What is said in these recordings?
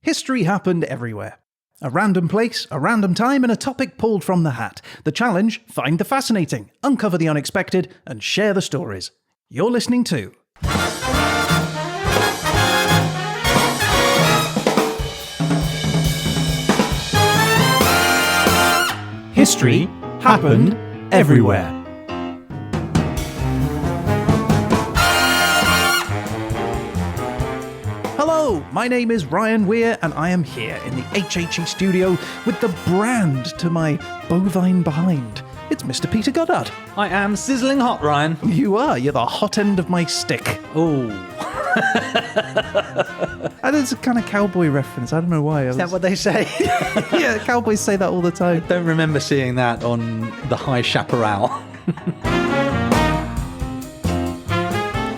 History happened everywhere. A random place, a random time, and a topic pulled from the hat. The challenge: find the fascinating, uncover the unexpected, and share the stories. You're listening to History Happened Everywhere. Hello, my name is Ryan Weir, and I am here in the HHE studio with the brand to my bovine behind. It's Mr. Peter Goddard. I am sizzling hot, Ryan. You are. You're the hot end of my stick. Oh. And it's a kind of cowboy reference. I don't know why. Is that what they say? Yeah, cowboys say that all the time. I don't remember seeing that on the High Chaparral.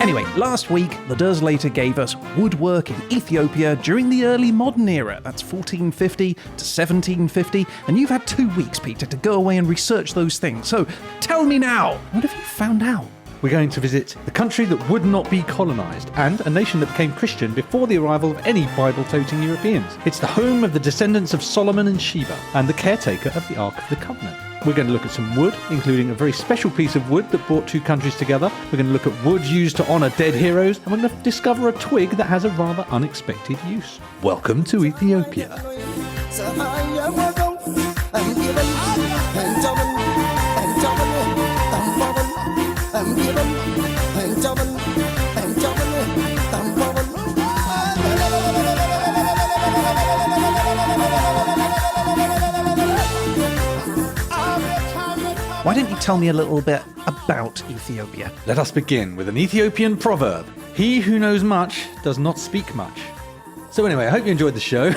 Anyway, last week, the Derzelation gave us woodwork in Ethiopia during the early modern era. That's 1450 to 1750. And you've had 2 weeks, Peter, to go away and research those things. So tell me now, what have you found out? We're going to visit the country that would not be colonised, and a nation that became Christian before the arrival of any Bible-toting Europeans. It's the home of the descendants of Solomon and Sheba, and the caretaker of the Ark of the Covenant. We're going to look at some wood, including a very special piece of wood that brought two countries together. We're going to look at wood used to honour dead heroes, and we're going to discover a twig that has a rather unexpected use. Welcome to Ethiopia. Why don't you tell me a little bit about Ethiopia? Let us begin with an Ethiopian proverb. He who knows much does not speak much. So anyway, I hope you enjoyed the show.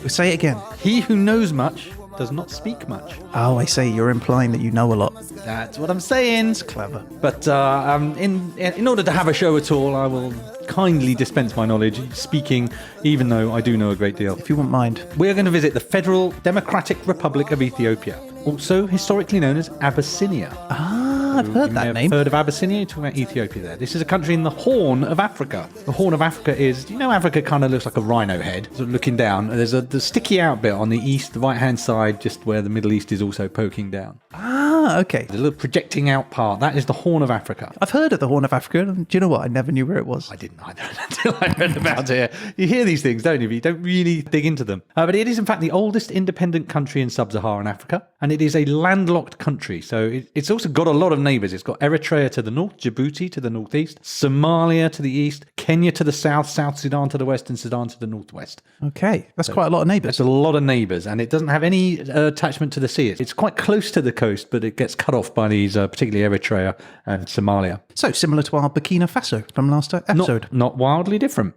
Say it again. He who knows much does not speak much. Oh, I see. You're implying that you know a lot. That's what I'm saying. It's clever. But in order to have a show at all, I will kindly dispense my knowledge, speaking, even though I do know a great deal. If you wouldn't mind. We're going to visit the Federal Democratic Republic of Ethiopia, also historically known as Abyssinia. I've heard that name. Heard of Abyssinia? You're talking about Ethiopia there. This is a country in the Horn of Africa. The Horn of Africa is, you know, Africa kind of looks like a rhino head, sort of looking down. There's the sticky out bit on the east, the right-hand side, just where the Middle East is also poking down. Okay. The little projecting out part, that is the Horn of Africa. I've heard of the Horn of Africa, and do you know what? I never knew where it was. I didn't either until I read about it. You hear these things, don't you? But you don't really dig into them. But it is, in fact, the oldest independent country in sub-Saharan Africa, and it is a landlocked country. So it's also got a lot of neighbours. It's got Eritrea to the north, Djibouti to the northeast, Somalia to the east, Kenya to the south, South Sudan to the west, and Sudan to the northwest. Okay, that's quite a lot of neighbours. That's a lot of neighbours, and it doesn't have any attachment to the sea. It's quite close to the coast, but it gets cut off by these, particularly Eritrea and Somalia. So similar to our Burkina Faso from last episode. Not wildly different.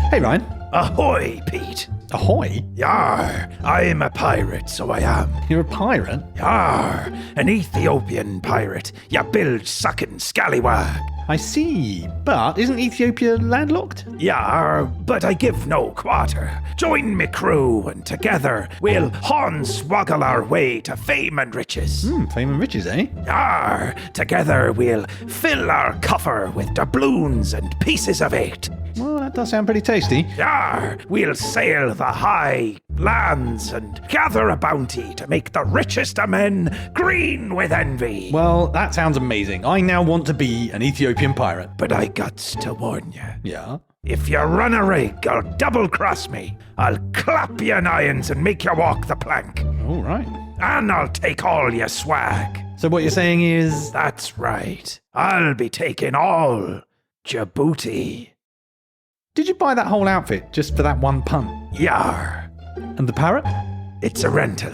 Hey, Ryan. Ahoy, Pete. Ahoy? Yar, I'm a pirate, so I am. You're a pirate? Yar, an Ethiopian pirate, ya bilge-sucking scallywag. I see, but isn't Ethiopia landlocked? Yar, but I give no quarter. Join me crew, and together we'll hornswoggle our way to fame and riches. Fame and riches, eh? Yar, together we'll fill our coffer with doubloons and pieces of eight. Well, that does sound pretty tasty. Yar, we'll sail the high lands and gather a bounty to make the richest of men green with envy. Well, that sounds amazing. I now want to be an Ethiopian pirate. But I gots to warn you. Yeah? If you run a rig or double-cross me, I'll clap you in irons and make you walk the plank. All right. And I'll take all your swag. So what you're saying is... That's right. I'll be taking all Djibouti. Did you buy that whole outfit just for that one pun? Yar. And the parrot? It's a rental.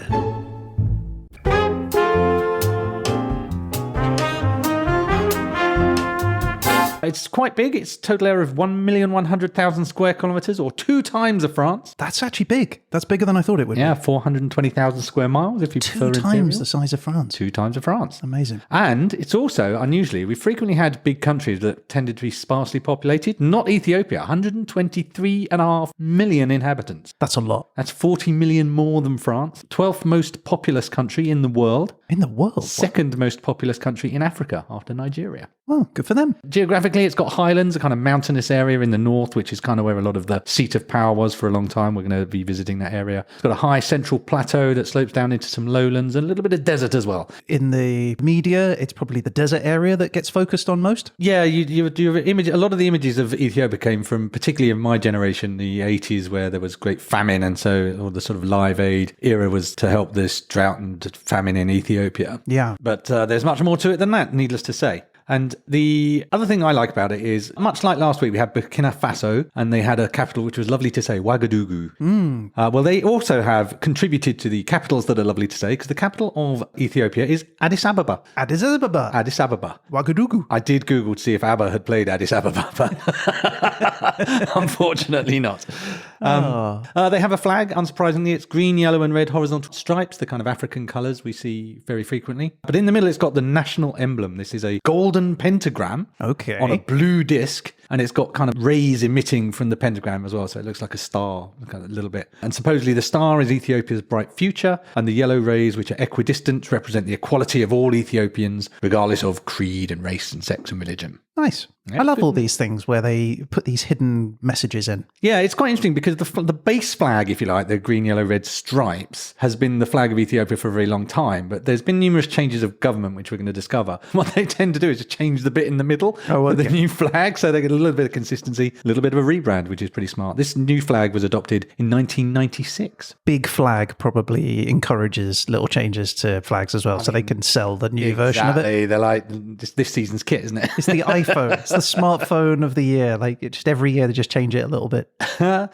It's quite big. It's a total area of 1,100,000 square kilometres, or 2 times of France. That's actually big. That's bigger than I thought it would be. Yeah, 420,000 square miles if you prefer 2 times imperial. the size of France. 2 times of France. Amazing. And it's also, unusually, we frequently had big countries that tended to be sparsely populated. Not Ethiopia, 123.5 million inhabitants. That's a lot. That's 40 million more than France. 12th most populous country in the world. In the world? Second most populous country in Africa after Nigeria. Well, good for them. Geographically, it's got highlands, a kind of mountainous area in the north, which is kind of where a lot of the seat of power was for a long time. We're going to be visiting that area. It's got a high central plateau that slopes down into some lowlands and a little bit of desert as well. In the media, it's probably the desert area that gets focused on most. Yeah, you image. A lot of the images of Ethiopia came from, particularly of my generation, the 80s, where there was great famine, and so all the sort of Live Aid era was to help this drought and famine in Ethiopia. Yeah. But there's much more to it than that, needless to say. And the other thing I like about it is, much like last week, we had Burkina Faso, and they had a capital which was lovely to say, Ouagadougou. Well, they also have contributed to the capitals that are lovely to say, because the capital of Ethiopia is Addis Ababa. Addis Ababa. Addis Ababa. Ouagadougou. I did Google to see if ABBA had played Addis Ababa, but unfortunately not. They have a flag, unsurprisingly. It's green, yellow and red horizontal stripes, the kind of African colours we see very frequently. But in the middle, it's got the national emblem. This is a golden pentagram on a blue disc, and it's got kind of rays emitting from the pentagram as well, so it looks like a star kind of a little bit. And supposedly the star is Ethiopia's bright future, and the yellow rays, which are equidistant, represent the equality of all Ethiopians, regardless of creed and race and sex and religion. Nice. Yeah, I love all these things where they put these hidden messages in. Yeah, it's quite interesting because the base flag, if you like, the green, yellow, red stripes, has been the flag of Ethiopia for a very long time. But there's been numerous changes of government, which we're going to discover. What they tend to do is to change the bit in the middle of the new flag, so they get a little bit of consistency, a little bit of a rebrand, which is pretty smart. This new flag was adopted in 1996. Big flag probably encourages little changes to flags as well, so they can sell the new version of it. They're like, this season's kit, isn't it? It's the iPhone. It's the smartphone of the year. Like, it just every year they just change it a little bit. Would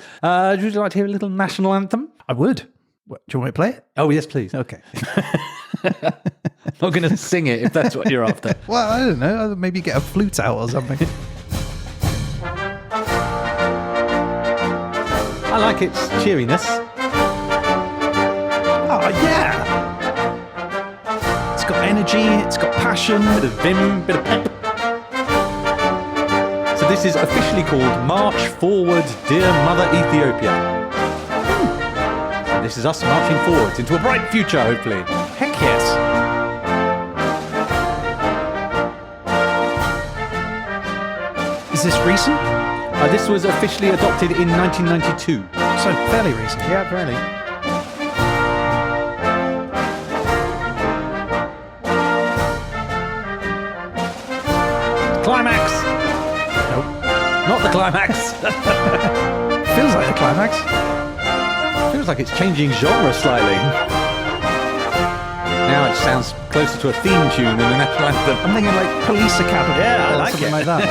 you like to hear a little national anthem? I would. What, do you want me to play it? Oh, yes, please. Okay. I'm not going to sing it if that's what you're after. Well, I don't know. Maybe get a flute out or something. I like its cheeriness. Oh, yeah. It's got energy. It's got passion. Bit of vim, bit of pep. So this is officially called March Forward, Dear Mother Ethiopia. So this is us marching forwards into a bright future, hopefully. Heck yes. Is this recent? This was officially adopted in 1992. So fairly recent. Yeah, apparently. Climax! Nope. Not the climax. Feels like the climax. Feels like it's changing genre slightly. Now it sounds closer to a theme tune than a national anthem. I'm thinking like Police Academy. Yeah, I or like something it. like that.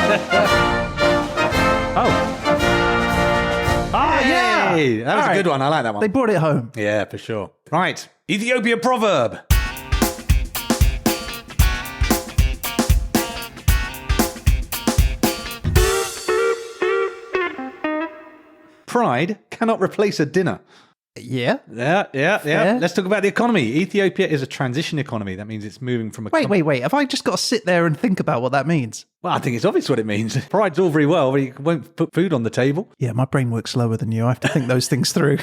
Hey, that was All a right. good one. I like that one. They brought it home. Yeah, for sure. Right. Ethiopia proverb. Pride cannot replace a dinner. Yeah. Yeah. Fair. Let's talk about the economy. Ethiopia is a transition economy. That means it's moving from a... Wait. Have I just got to sit there and think about what that means? Well, I think it's obvious what it means. Pride's all very well, but you won't put food on the table. Yeah, my brain works slower than you. I have to think those things through.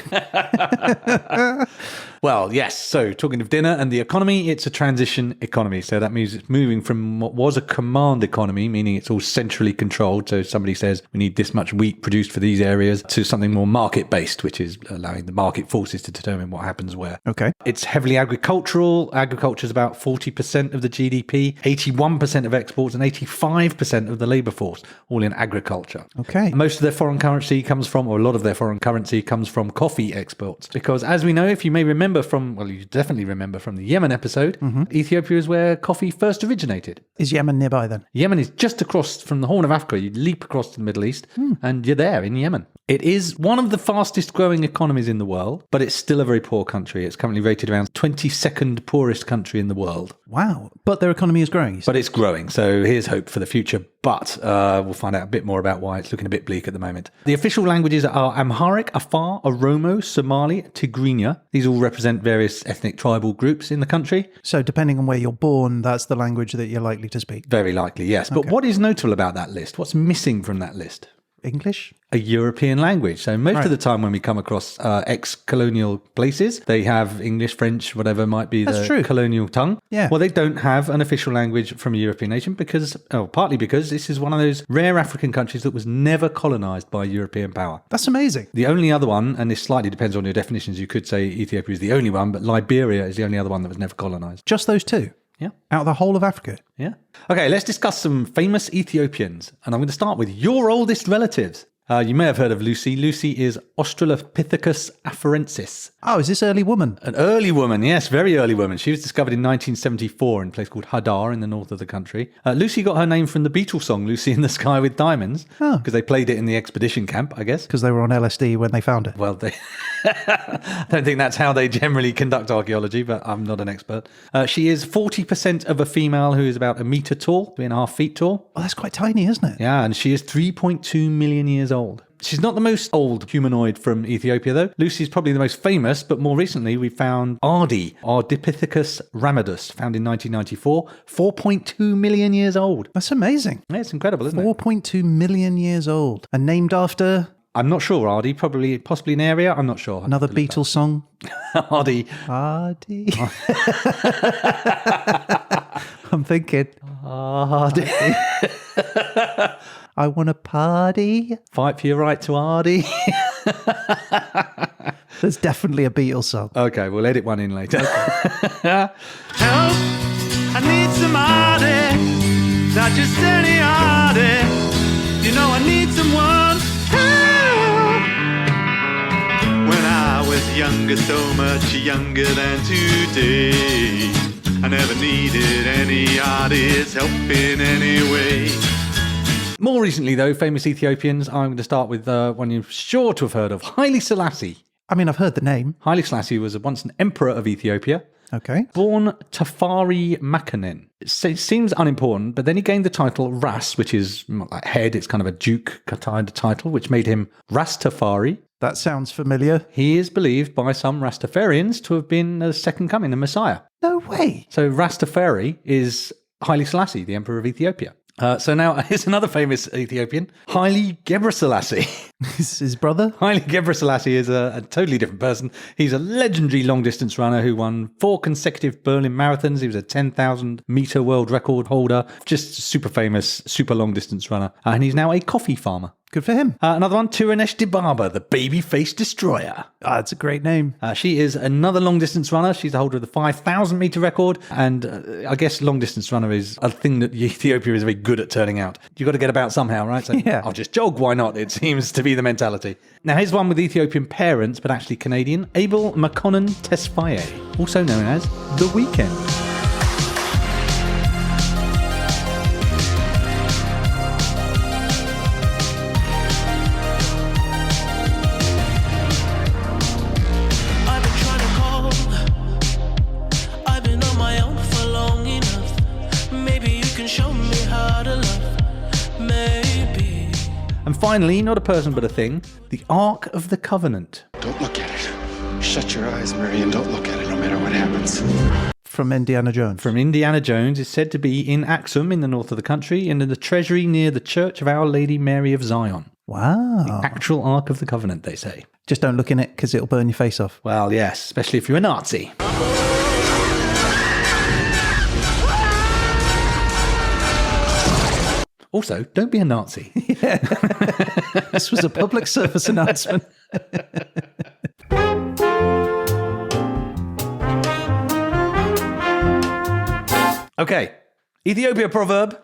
Well, yes. So talking of dinner and the economy, it's a transition economy. So that means it's moving from what was a command economy, meaning it's all centrally controlled. So somebody says we need this much wheat produced for these areas, to something more market-based, which is allowing the market forces to determine what happens where. Okay. It's heavily agricultural. Agriculture is about 40% of the GDP, 81% of exports and 85% of the labour force, all in agriculture. Okay. Most of their foreign currency comes from, or a lot of their foreign currency comes from coffee exports. Because as we know, if you may remember from, well, you definitely remember from the Yemen episode, Ethiopia is where coffee first originated. Is Yemen nearby then? Yemen is just across from the Horn of Africa. You leap across to the Middle East and you're there in Yemen. It is one of the fastest growing economies in the world, but it's still a very poor country. It's currently rated around 22nd poorest country in the world. Wow. But their economy is growing. But it's growing, so here's hope for the future. But we'll find out a bit more about why it's looking a bit bleak at the moment. The official languages are Amharic, Afar, Oromo, Somali, Tigrinya. These all represent various ethnic tribal groups in the country. So depending on where you're born, that's the language that you're likely to speak. Very likely, yes. But what is notable about that list? What's missing from that list? English? A European language. So most of the time when we come across ex-colonial places, they have English, French, whatever might be the colonial tongue. Yeah. Well, they don't have an official language from a European nation because, partly because this is one of those rare African countries that was never colonized by European power. That's amazing. The only other one, and this slightly depends on your definitions, you could say Ethiopia is the only one, but Liberia is the only other one that was never colonized. Just those two? Yeah. Out of the whole of Africa? Yeah. Okay, let's discuss some famous Ethiopians. And I'm going to start with your oldest relatives. You may have heard of Lucy. Lucy is Australopithecus afarensis. Oh, is this early woman? An early woman, yes, very early woman. She was discovered in 1974 in a place called Hadar in the north of the country. Lucy got her name from the Beatles song Lucy in the Sky with Diamonds, because they played it in the expedition camp, I guess. Because they were on LSD when they found it. Well, I don't think that's how they generally conduct archaeology, but I'm not an expert. She is 40% of a female who is about 1 meter tall, 3.5 feet tall. Oh, that's quite tiny, isn't it? Yeah, and she is 3.2 million years old. She's not the most old humanoid from Ethiopia, though. Lucy's probably the most famous, but more recently we found Ardi, Ardipithecus ramidus, found in 1994, 4.2 million years old. That's amazing. Yeah, it's incredible, isn't it? 4.2 million years old. And named after... I'm not sure, Ardi. Possibly an area. I'm not sure. Another Beatles song. Ardi. Ardi. I'm thinking. Ardi. I want a party. Fight for your right to Ardi. There's definitely a Beatles song. Okay, we'll edit one in later. Help, I need some Ardi. Not just any Ardi. You know I need someone. Help. When I was younger, so much younger than today, I never needed any Ardi's help in any way. More recently, though, famous Ethiopians, I'm going to start with one you're sure to have heard of, Haile Selassie. I mean, I've heard the name. Haile Selassie was once an emperor of Ethiopia. Okay. Born Tafari Makanen. It seems unimportant, but then he gained the title Ras, which is like head. It's kind of a duke kind of title, which made him Rastafari. That sounds familiar. He is believed by some Rastafarians to have been the second coming, the Messiah. No way. So Rastafari is Haile Selassie, the emperor of Ethiopia. So now here's another famous Ethiopian, Haile Gebrselassie. His brother? Haile Gebrselassie is a totally different person. He's a legendary long-distance runner who won 4 consecutive Berlin marathons. He was a 10,000-meter world record holder. Just super famous, super long-distance runner. And he's now a coffee farmer. Good for him. Another one, Turanesh Dibaba, the baby-faced destroyer. That's a great name. She is another long-distance runner. She's the holder of the 5,000-meter record. And I guess long-distance runner is a thing that Ethiopia is very good at turning out. You've got to get about somehow, right? So Yeah. I'll just jog, why not? It seems to be the mentality. Now, here's one with Ethiopian parents, but actually Canadian. Abel Makonnen Tesfaye, also known as The Weeknd. And finally, not a person but a thing, the Ark of the Covenant. Don't look at it. Shut your eyes, Mary, and don't look at it no matter what happens. From Indiana Jones. From Indiana Jones, is said to be in Axum in the north of the country and in the treasury near the Church of Our Lady Mary of Zion. Wow. Actual Ark of the Covenant, they say. Just don't look in it because it'll burn your face off. Well, yes, especially if you're a Nazi. Also, don't be a Nazi. Yeah. This was a public service announcement. Okay, Ethiopia proverb.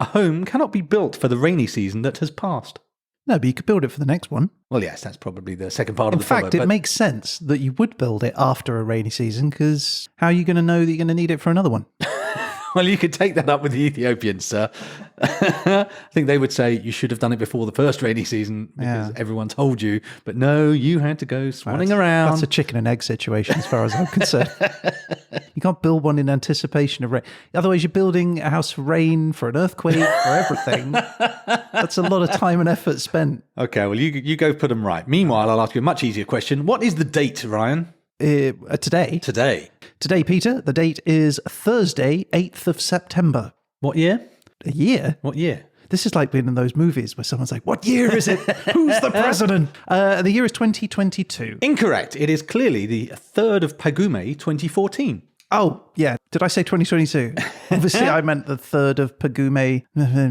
A home cannot be built for the rainy season that has passed. No, but you could build it for the next one. Well, yes, that's probably the second part of In the fact, proverb. it makes sense that you would build it after a rainy season because how are you going to know that you're going to need it for another one? Well, you could take that up with the Ethiopians, sir. I think they would say you should have done it before the first rainy season because everyone told you. But no, you had to go swanning around. That's a chicken and egg situation as far as I'm concerned. You can't build one in anticipation of rain. Otherwise, you're building a house for rain, for an earthquake, for everything. That's a lot of time and effort spent. Okay, well, you go put them right. Meanwhile, I'll ask you a much easier question. What is the date, Ryan? Today, Today. Peter, the date is Thursday, 8th of September. What year? A year? What year? This is like being in those movies where someone's like, what year is it? Who's the president? The year is 2022. Incorrect. It is clearly the 3rd of Pagume 2014. Oh, yeah. Did I say 2022? Obviously, I meant the 3rd of Pagume.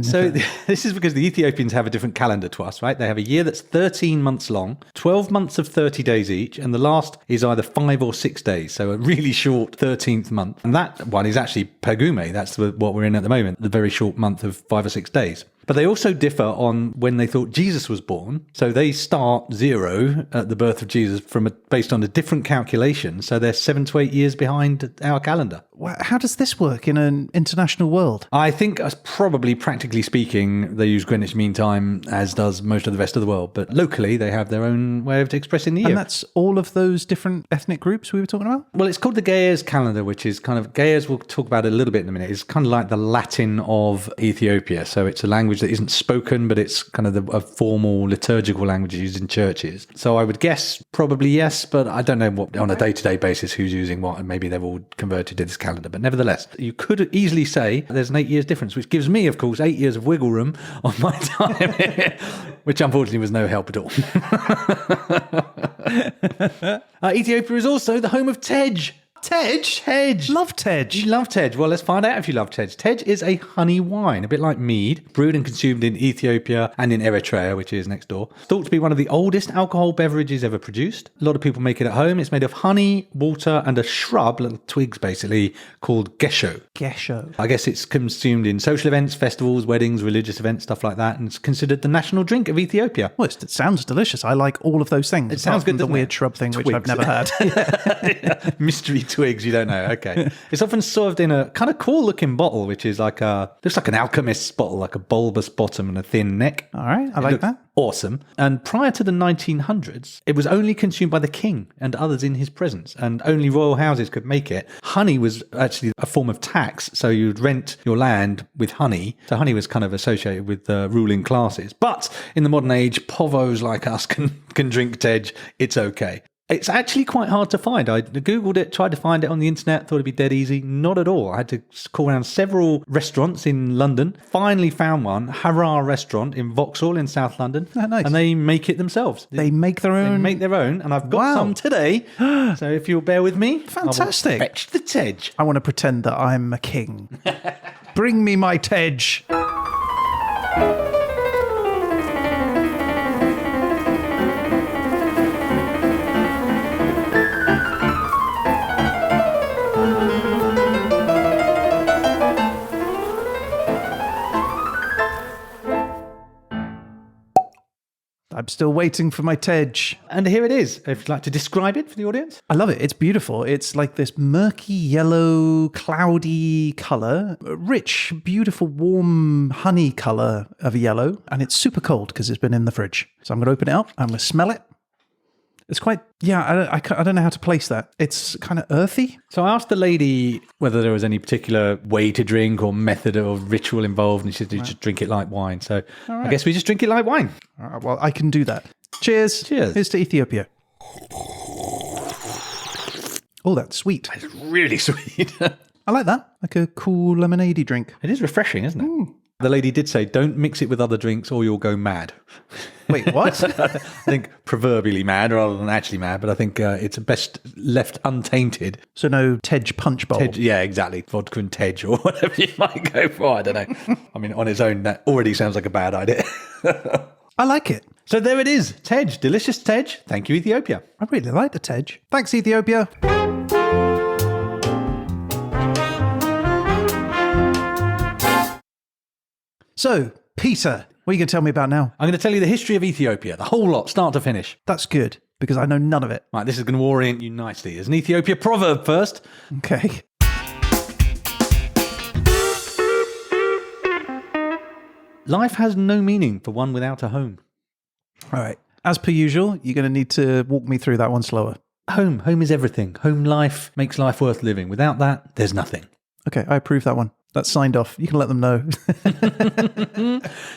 So this is because the Ethiopians have a different calendar to us, right? They have a year that's 13 months long, 12 months of 30 days each, and the last is either 5 or 6 days. So a really short 13th month. And that one is actually Pagume. That's what we're in at the moment, the very short month of 5 or 6 days. But they also differ on when they thought Jesus was born. So they start 0 at the birth of Jesus based on a different calculation. So they're 7 to 8 years behind our calendar. How does this work in an international world? I think probably practically speaking, they use Greenwich Mean Time, as does most of the rest of the world. But locally, they have their own way of expressing the year. And that's all of those different ethnic groups we were talking about? Well, it's called the Gayers calendar, which is kind of, Gayers we'll talk about it a little bit in a minute. It's kind of like the Latin of Ethiopia. So it's a language that isn't spoken, but it's kind of a formal liturgical language used in churches. So I would guess probably yes, but I don't know what on a day-to-day basis who's using what, and maybe they've all converted to this calendar. But nevertheless, you could easily say there's an 8 years difference, which gives me, of course, 8 years of wiggle room on my time, which unfortunately was no help at all. Ethiopia is also the home of Tej. Tej. Love Tej. You love Tej. Well, let's find out if you love Tej. Tej is a honey wine, a bit like mead, brewed and consumed in Ethiopia and in Eritrea, which is next door. Thought to be one of the oldest alcohol beverages ever produced. A lot of people make it at home. It's made of honey, water, and a shrub, little twigs basically, called gesho. Gesho. I guess it's consumed in social events, festivals, weddings, religious events, stuff like that, and it's considered the national drink of Ethiopia. Well, it sounds delicious. I like all of those things. It sounds good, The doesn't weird it? shrub thing, which I've Twigs. never had. Mystery twigs, you don't know. Okay. It's often served in a kind of cool looking bottle, which is looks like an alchemist's bottle, like a bulbous bottom and a thin neck. All right, I like Looks that. Awesome. And prior to the 1900s, it was only consumed by the king and others in his presence, and only royal houses could make it. Honey was actually a form of tax, so you'd rent your land with honey. So honey was kind of associated with the ruling classes. But in the modern age, povos like us can drink Tej. It's okay. It's actually quite hard to find. I Googled it, tried to find it on the internet, thought it'd be dead easy. Not at all. I had to call around several restaurants in London. Finally found one, Harar restaurant in Vauxhall in South London. Oh, nice. And they make it themselves. They make their own. They make their own, and I've got Wow. some today. So if you'll bear with me, Fantastic. I will fetch the Tej. I want to pretend that I'm a king. Bring me my Tej. I'm still waiting for my Tej. And here it is. If you'd like to describe it for the audience. I love it. It's beautiful. It's like this murky yellow, cloudy colour, rich, beautiful, warm honey colour of yellow. And it's super cold because it's been in the fridge. So I'm going to open it up. I'm going to smell it. It's quite, I don't know how to place that. It's kind of earthy. So I asked the lady whether there was any particular way to drink or method or ritual involved, and she said you just drink it like wine. So I guess we just drink it like wine. Well, I can do that. Cheers. Cheers. Here's to Ethiopia. Oh, that's sweet. It's really sweet. I like that. Like a cool lemonade drink. It is refreshing, isn't it? The lady did say, don't mix it with other drinks or you'll go mad. Wait, what? I think proverbially mad rather than actually mad, but I think it's best left untainted. So no Tej punch bowl. Tej, yeah, exactly. Vodka and Tej or whatever you might go for. I don't know. I mean, on its own, that already sounds like a bad idea. I like it. So there it is. Tej. Delicious Tej. Thank you, Ethiopia. I really like the Tej. Thanks, Ethiopia. So, Peter, what are you going to tell me about now? I'm going to tell you the history of Ethiopia, the whole lot, start to finish. That's good, because I know none of it. Right, this is going to orient you nicely. There's an Ethiopia proverb first. Okay. Life has no meaning for one without a home. All right. As per usual, you're going to need to walk me through that one slower. Home is everything. Home life makes life worth living. Without that, there's nothing. Okay, I approve that one. That's signed off. You can let them know.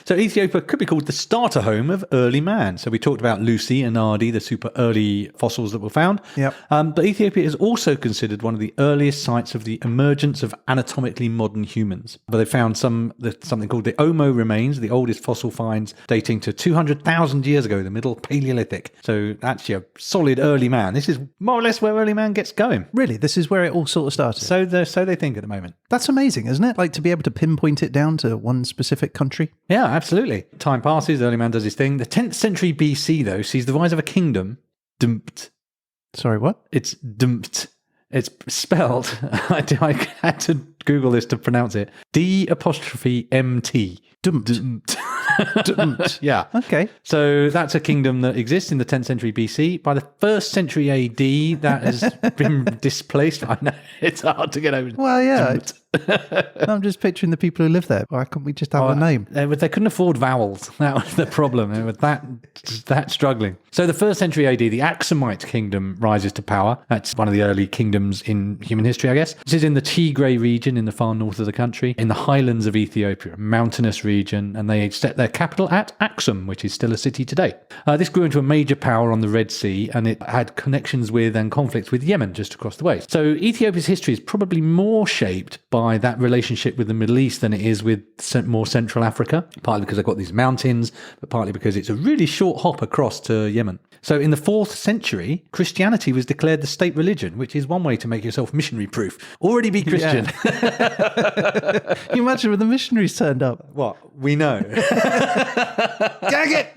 So Ethiopia could be called the starter home of early man. So we talked about Lucy and Ardi, the super early fossils that were found. Yep. But Ethiopia is also considered one of the earliest sites of the emergence of anatomically modern humans. But they found something called the Omo remains, the oldest fossil finds dating to 200,000 years ago, the Middle Paleolithic. So actually a solid early man. This is more or less where early man gets going. Really? This is where it all sort of started? So they think at the moment. That's amazing, isn't it? Like to be able to pinpoint it down to one specific country. Yeah, absolutely. Time passes, early man does his thing. The 10th century BC, though, sees the rise of a kingdom. Dumped. Sorry, what? It's dumped. It's spelled, I had to Google this to pronounce it, D''MT. Dumped. Yeah. Okay. So that's a kingdom that exists in the 10th century BC. By the 1st century AD, that has been displaced. I know, it's hard to get over. Well, yeah. I'm just picturing the people who live there. Why can't we just have a name? They couldn't afford vowels. That was the problem. They were that struggling. So the 1st century AD, the Aksumite kingdom rises to power. That's one of the early kingdoms in human history, I guess. This is in the Tigray region in the far north of the country, in the highlands of Ethiopia, a mountainous region, and they set their capital at Aksum, which is still a city today. This grew into a major power on the Red Sea, and it had connections with and conflicts with Yemen just across the way. So Ethiopia's history is probably more shaped by that relationship with the Middle East than it is with more Central Africa, partly because they've got these mountains, but partly because it's a really short hop across to Yemen. So in the 4th century, Christianity was declared the state religion, which is one way to make yourself missionary proof. Already be Christian. Yeah. You imagine when the missionaries turned up. What? We know. Gag it!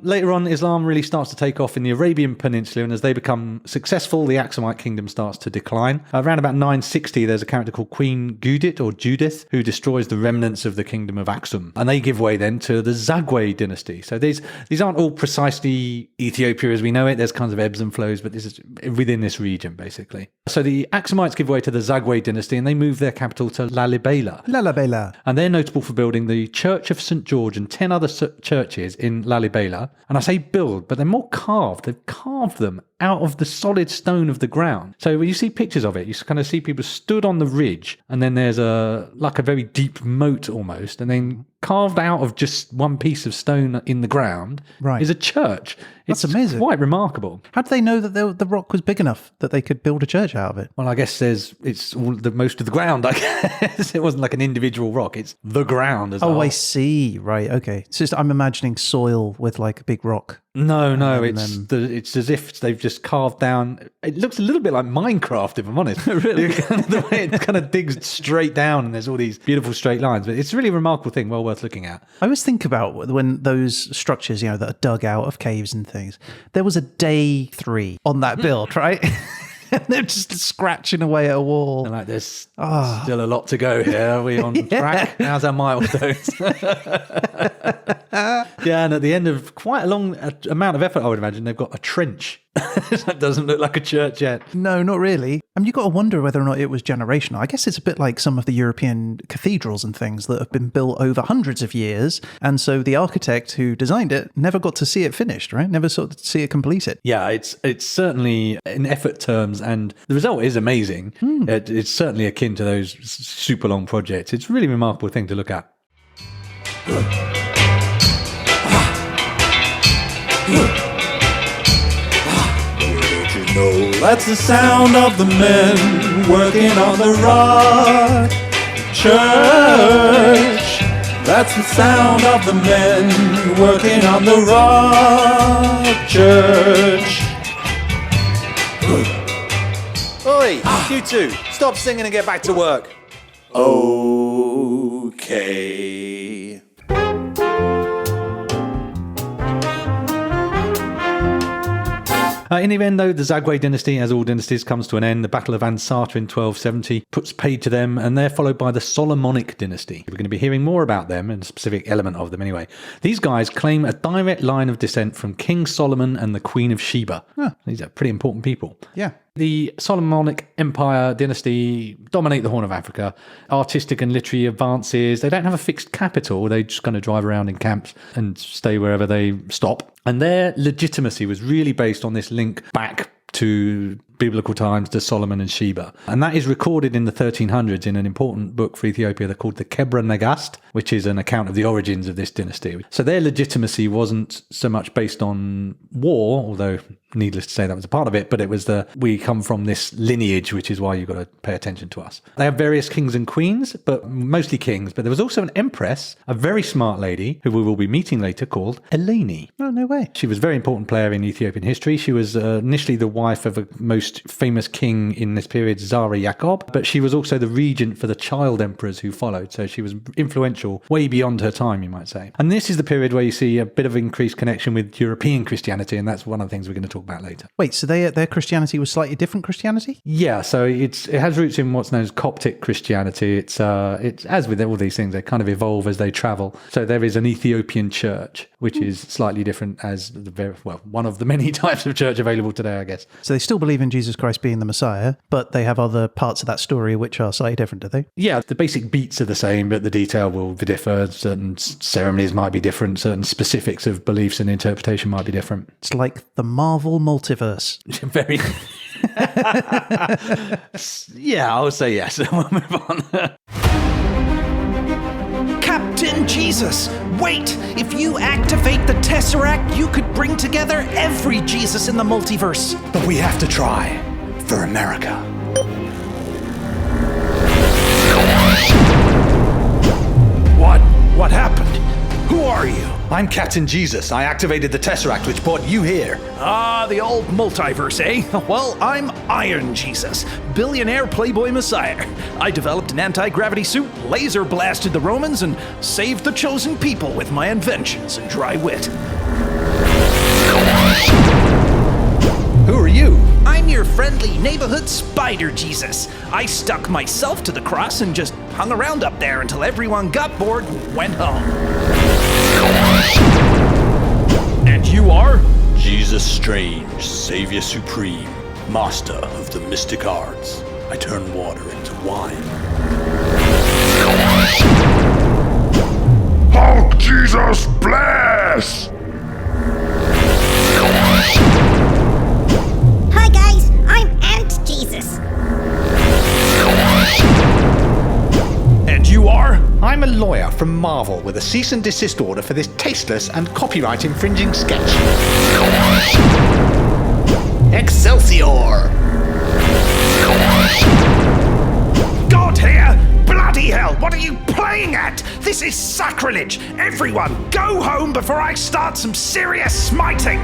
Later on, Islam really starts to take off in the Arabian Peninsula, and as they become successful, the Aksumite kingdom starts to decline. Around about 960, there's a character called Queen Gudit, or Judith, who destroys the remnants of the kingdom of Aksum. And they give way then to the Zagwe dynasty. So these aren't all precisely Ethiopia as we know it. There's kinds of ebbs and flows, but this is within this region, basically. So the Aksumites give way to the Zagwe dynasty, and they move their capital to Lalibela. Lalibela. And they're notable for building the Church of St. George and 10 other churches in Lalibela. And I say build, but they're more carved. They've carved them out of the solid stone of the ground. So when you see pictures of it, you kind of see people stood on the ridge, and then there's a very deep moat almost, and then carved out of just one piece of stone in the ground is a church. That's amazing. Quite remarkable. How did they know that the rock was big enough that they could build a church out of it? Well, I guess it's all most of the ground, I guess. It wasn't like an individual rock. It's the ground as well. Oh, I see. Right. Okay. It's just I'm imagining soil with like a big rock. No, it's as if they've just carved down. It looks a little bit like Minecraft, if I'm honest. Really? The way it kind of digs straight down, and there's all these beautiful straight lines. But it's a really remarkable thing, well worth looking at. I always think about when those structures, that are dug out of caves and things. There was a day 3 on that build, right? And they're just scratching away at a wall. And there's still a lot to go here. Are we on track? How's our milestones? Yeah, and at the end of quite a long amount of effort, I would imagine, they've got a trench. That doesn't look like a church yet. No, not really. I mean, you've got to wonder whether or not it was generational. I guess it's a bit like some of the European cathedrals and things that have been built over hundreds of years. And so the architect who designed it never got to see it finished, right? Never sort of see it completed. Yeah, it's certainly in effort terms, and the result is amazing. It's certainly akin to those super long projects. It's a really remarkable thing to look at. That's the sound of the men working on the rock church. That's the sound of the men working on the rock church. Oi, you two, stop singing and get back to work. Okay. In the end, though, the Zagwe dynasty, as all dynasties, comes to an end. The Battle of Ansata in 1270 puts paid to them, and they're followed by the Solomonic dynasty. We're going to be hearing more about them, and a specific element of them anyway. These guys claim a direct line of descent from King Solomon and the Queen of Sheba. These are pretty important people. Yeah. The Solomonic Empire dynasty dominate the Horn of Africa. Artistic and literary advances. They don't have a fixed capital. They just kind of drive around in camps and stay wherever they stop. And their legitimacy was really based on this link back to biblical times to Solomon and Sheba. And that is recorded in the 1300s in an important book for Ethiopia called the Kebra Nagast, which is an account of the origins of this dynasty. So their legitimacy wasn't so much based on war, although needless to say that was a part of it, but it was we come from this lineage, which is why you've got to pay attention to us. They have various kings and queens, but mostly kings. But there was also an empress, a very smart lady, who we will be meeting later, called Eleni. Oh, no way. She was a very important player in Ethiopian history. She was initially the wife of a most famous king in this period, Zara Yacob, but she was also the regent for the child emperors who followed. So she was influential way beyond her time, you might say. And this is the period where you see a bit of increased connection with European Christianity, and that's one of the things we're going to talk about later. Wait, so their Christianity was slightly different Christianity? Yeah, so it has roots in what's known as Coptic Christianity. It's as with all these things, they kind of evolve as they travel. So there is an Ethiopian church, which is slightly different as one of the many types of church available today, I guess. So they still believe in Jesus Christ being the Messiah, but they have other parts of that story which are slightly different, do they? Yeah, the basic beats are the same, but the detail will differ. Certain ceremonies might be different. Certain specifics of beliefs and interpretation might be different. It's like the Marvel multiverse. Very... Yeah, I would say yes. We'll move on. Captain Jesus, wait! If you activate the Tesseract, you could bring together every Jesus in the multiverse. But we have to try. For America. What happened? Who are you? I'm Captain Jesus. I activated the Tesseract, which brought you here. Ah, the old multiverse, eh? Well, I'm Iron Jesus, billionaire playboy messiah. I developed an anti-gravity suit, laser blasted the Romans, and saved the chosen people with my inventions and dry wit. Who are you? I'm your friendly neighborhood spider Jesus. I stuck myself to the cross and just hung around up there until everyone got bored and went home. And you are? Jesus Strange, Savior Supreme, Master of the Mystic Arts. I turn water into wine. Hulk Jesus bless! Hi guys, I'm Ant Jesus. And you are? I'm a lawyer from Marvel with a cease and desist order for this tasteless and copyright infringing sketch. Excelsior! God here! Bloody hell, what are you playing at? This is sacrilege! Everyone, go home before I start some serious smiting!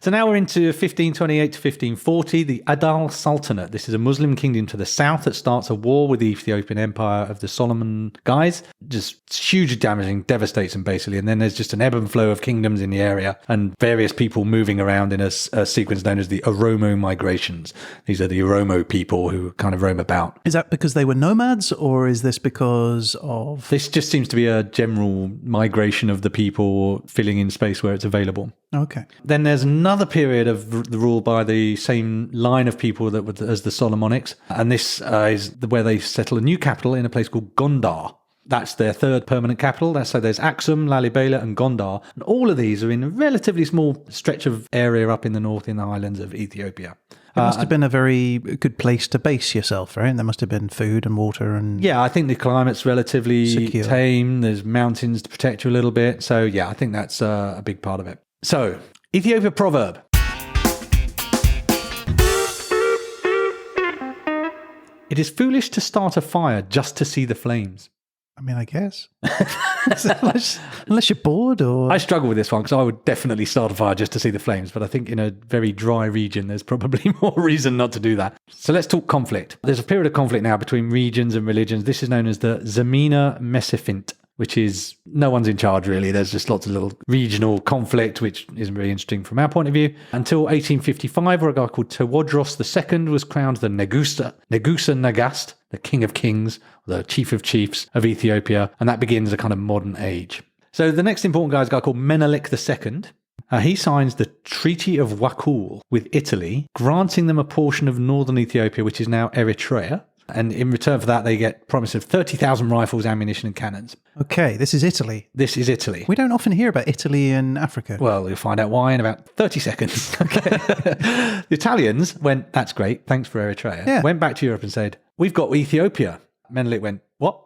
So now we're into 1528 to 1540, the Adal Sultanate. This is a Muslim kingdom to the south that starts a war with the Ethiopian Empire of the Solomon guys. Just huge damaging, devastates them basically. And then there's just an ebb and flow of kingdoms in the area and various people moving around in a sequence known as the Oromo migrations. These are the Oromo people who kind of roam about. Is that because they were nomads, or is this because of... This just seems to be a general migration of the people filling in space where it's available. Okay. Then there's another period of the rule by the same line of people as the Solomonics, and this is where they settle a new capital in a place called Gondar. That's their third permanent capital. So there's Aksum, Lalibela, and Gondar, and all of these are in a relatively small stretch of area up in the north in the highlands of Ethiopia. It must have been a very good place to base yourself, right? There must have been food and water and... Yeah, I think the climate's relatively secure. Tame. There's mountains to protect you a little bit. So yeah, I think that's a big part of it. So, Ethiopia proverb. It is foolish to start a fire just to see the flames. I mean, I guess. unless you're bored or... I struggle with this one because I would definitely start a fire just to see the flames. But I think in a very dry region, there's probably more reason not to do that. So let's talk conflict. There's a period of conflict now between regions and religions. This is known as the Zemina Mesefint, which is no one's in charge, really. There's just lots of little regional conflict, which isn't very interesting from our point of view. Until 1855, where a guy called Tewodros II was crowned the Negusa Nagast, the King of Kings, the Chief of Chiefs of Ethiopia, and that begins a kind of modern age. So the next important guy is a guy called Menelik II. He signs the Treaty of Wakul with Italy, granting them a portion of northern Ethiopia, which is now Eritrea. And in return for that, they get promise of 30,000 rifles, ammunition, and cannons. Okay, this is Italy. This is Italy. We don't often hear about Italy in Africa. Well, you'll find out why in about 30 seconds. The Italians went, that's great, thanks for Eritrea. Yeah. Went back to Europe and said, we've got Ethiopia. Menelik went, what?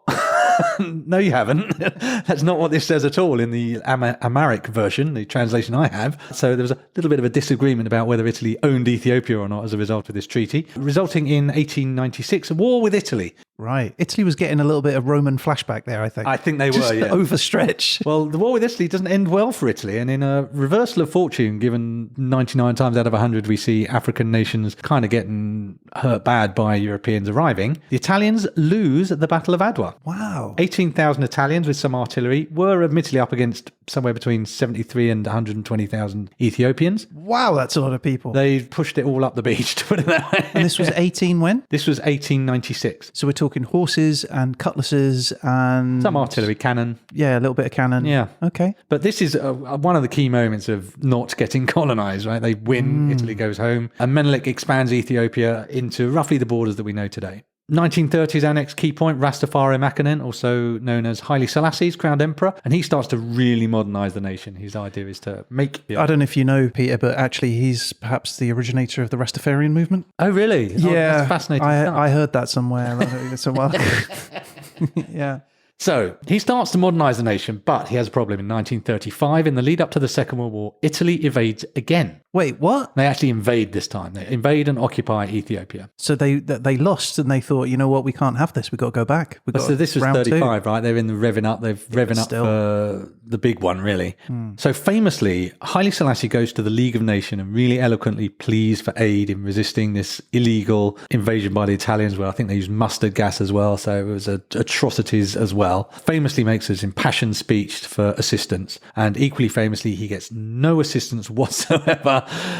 No, you haven't. That's not what this says at all in the Amharic version, the translation I have. So there was a little bit of a disagreement about whether Italy owned Ethiopia or not as a result of this treaty, resulting in 1896, a war with Italy. Right. Italy was getting a little bit of Roman flashback there, I think. I think they Just were, yeah. Overstretched. Well, the war with Italy doesn't end well for Italy, and in a reversal of fortune, given 99 times out of 100 we see African nations kind of getting hurt bad by Europeans arriving, the Italians lose at the Battle of Adwa. Wow. 18,000 Italians with some artillery were admittedly up against somewhere between 73 and 120,000 Ethiopians. Wow, that's a lot of people. They pushed it all up the beach, to put it that way. And this was 18 when? This was 1896. So we're talking horses and cutlasses and... Some artillery, cannon. Yeah, a little bit of cannon. Yeah. Okay. But this is one of the key moments of not getting colonized, right? They win, Italy goes home, and Menelik expands Ethiopia into roughly the borders that we know today. 1930s annex key point, Rastafari Makanen, also known as Haile Selassie's crowned emperor, and he starts to really modernize the nation. His idea is to make... I don't know if you know, Peter, but actually he's perhaps the originator of the Rastafarian movement. Oh, really? Yeah. Oh, that's fascinating. I heard that somewhere. Yeah. So he starts to modernize the nation, but he has a problem. In 1935, in the lead up to the Second World War, Italy invades again. Wait, what? They actually invade this time. They invade and occupy Ethiopia. So they lost and they thought, you know what, we can't have this. We've got to go back. So this was 35, right? They're in the revving up. They've revving up Still. for the big one, really. So famously, Haile Selassie goes to the League of Nations and really eloquently pleads for aid in resisting this illegal invasion by the Italians, where I think they used mustard gas as well. So it was atrocities as well. Famously makes his impassioned speech for assistance. And equally famously, he gets no assistance whatsoever.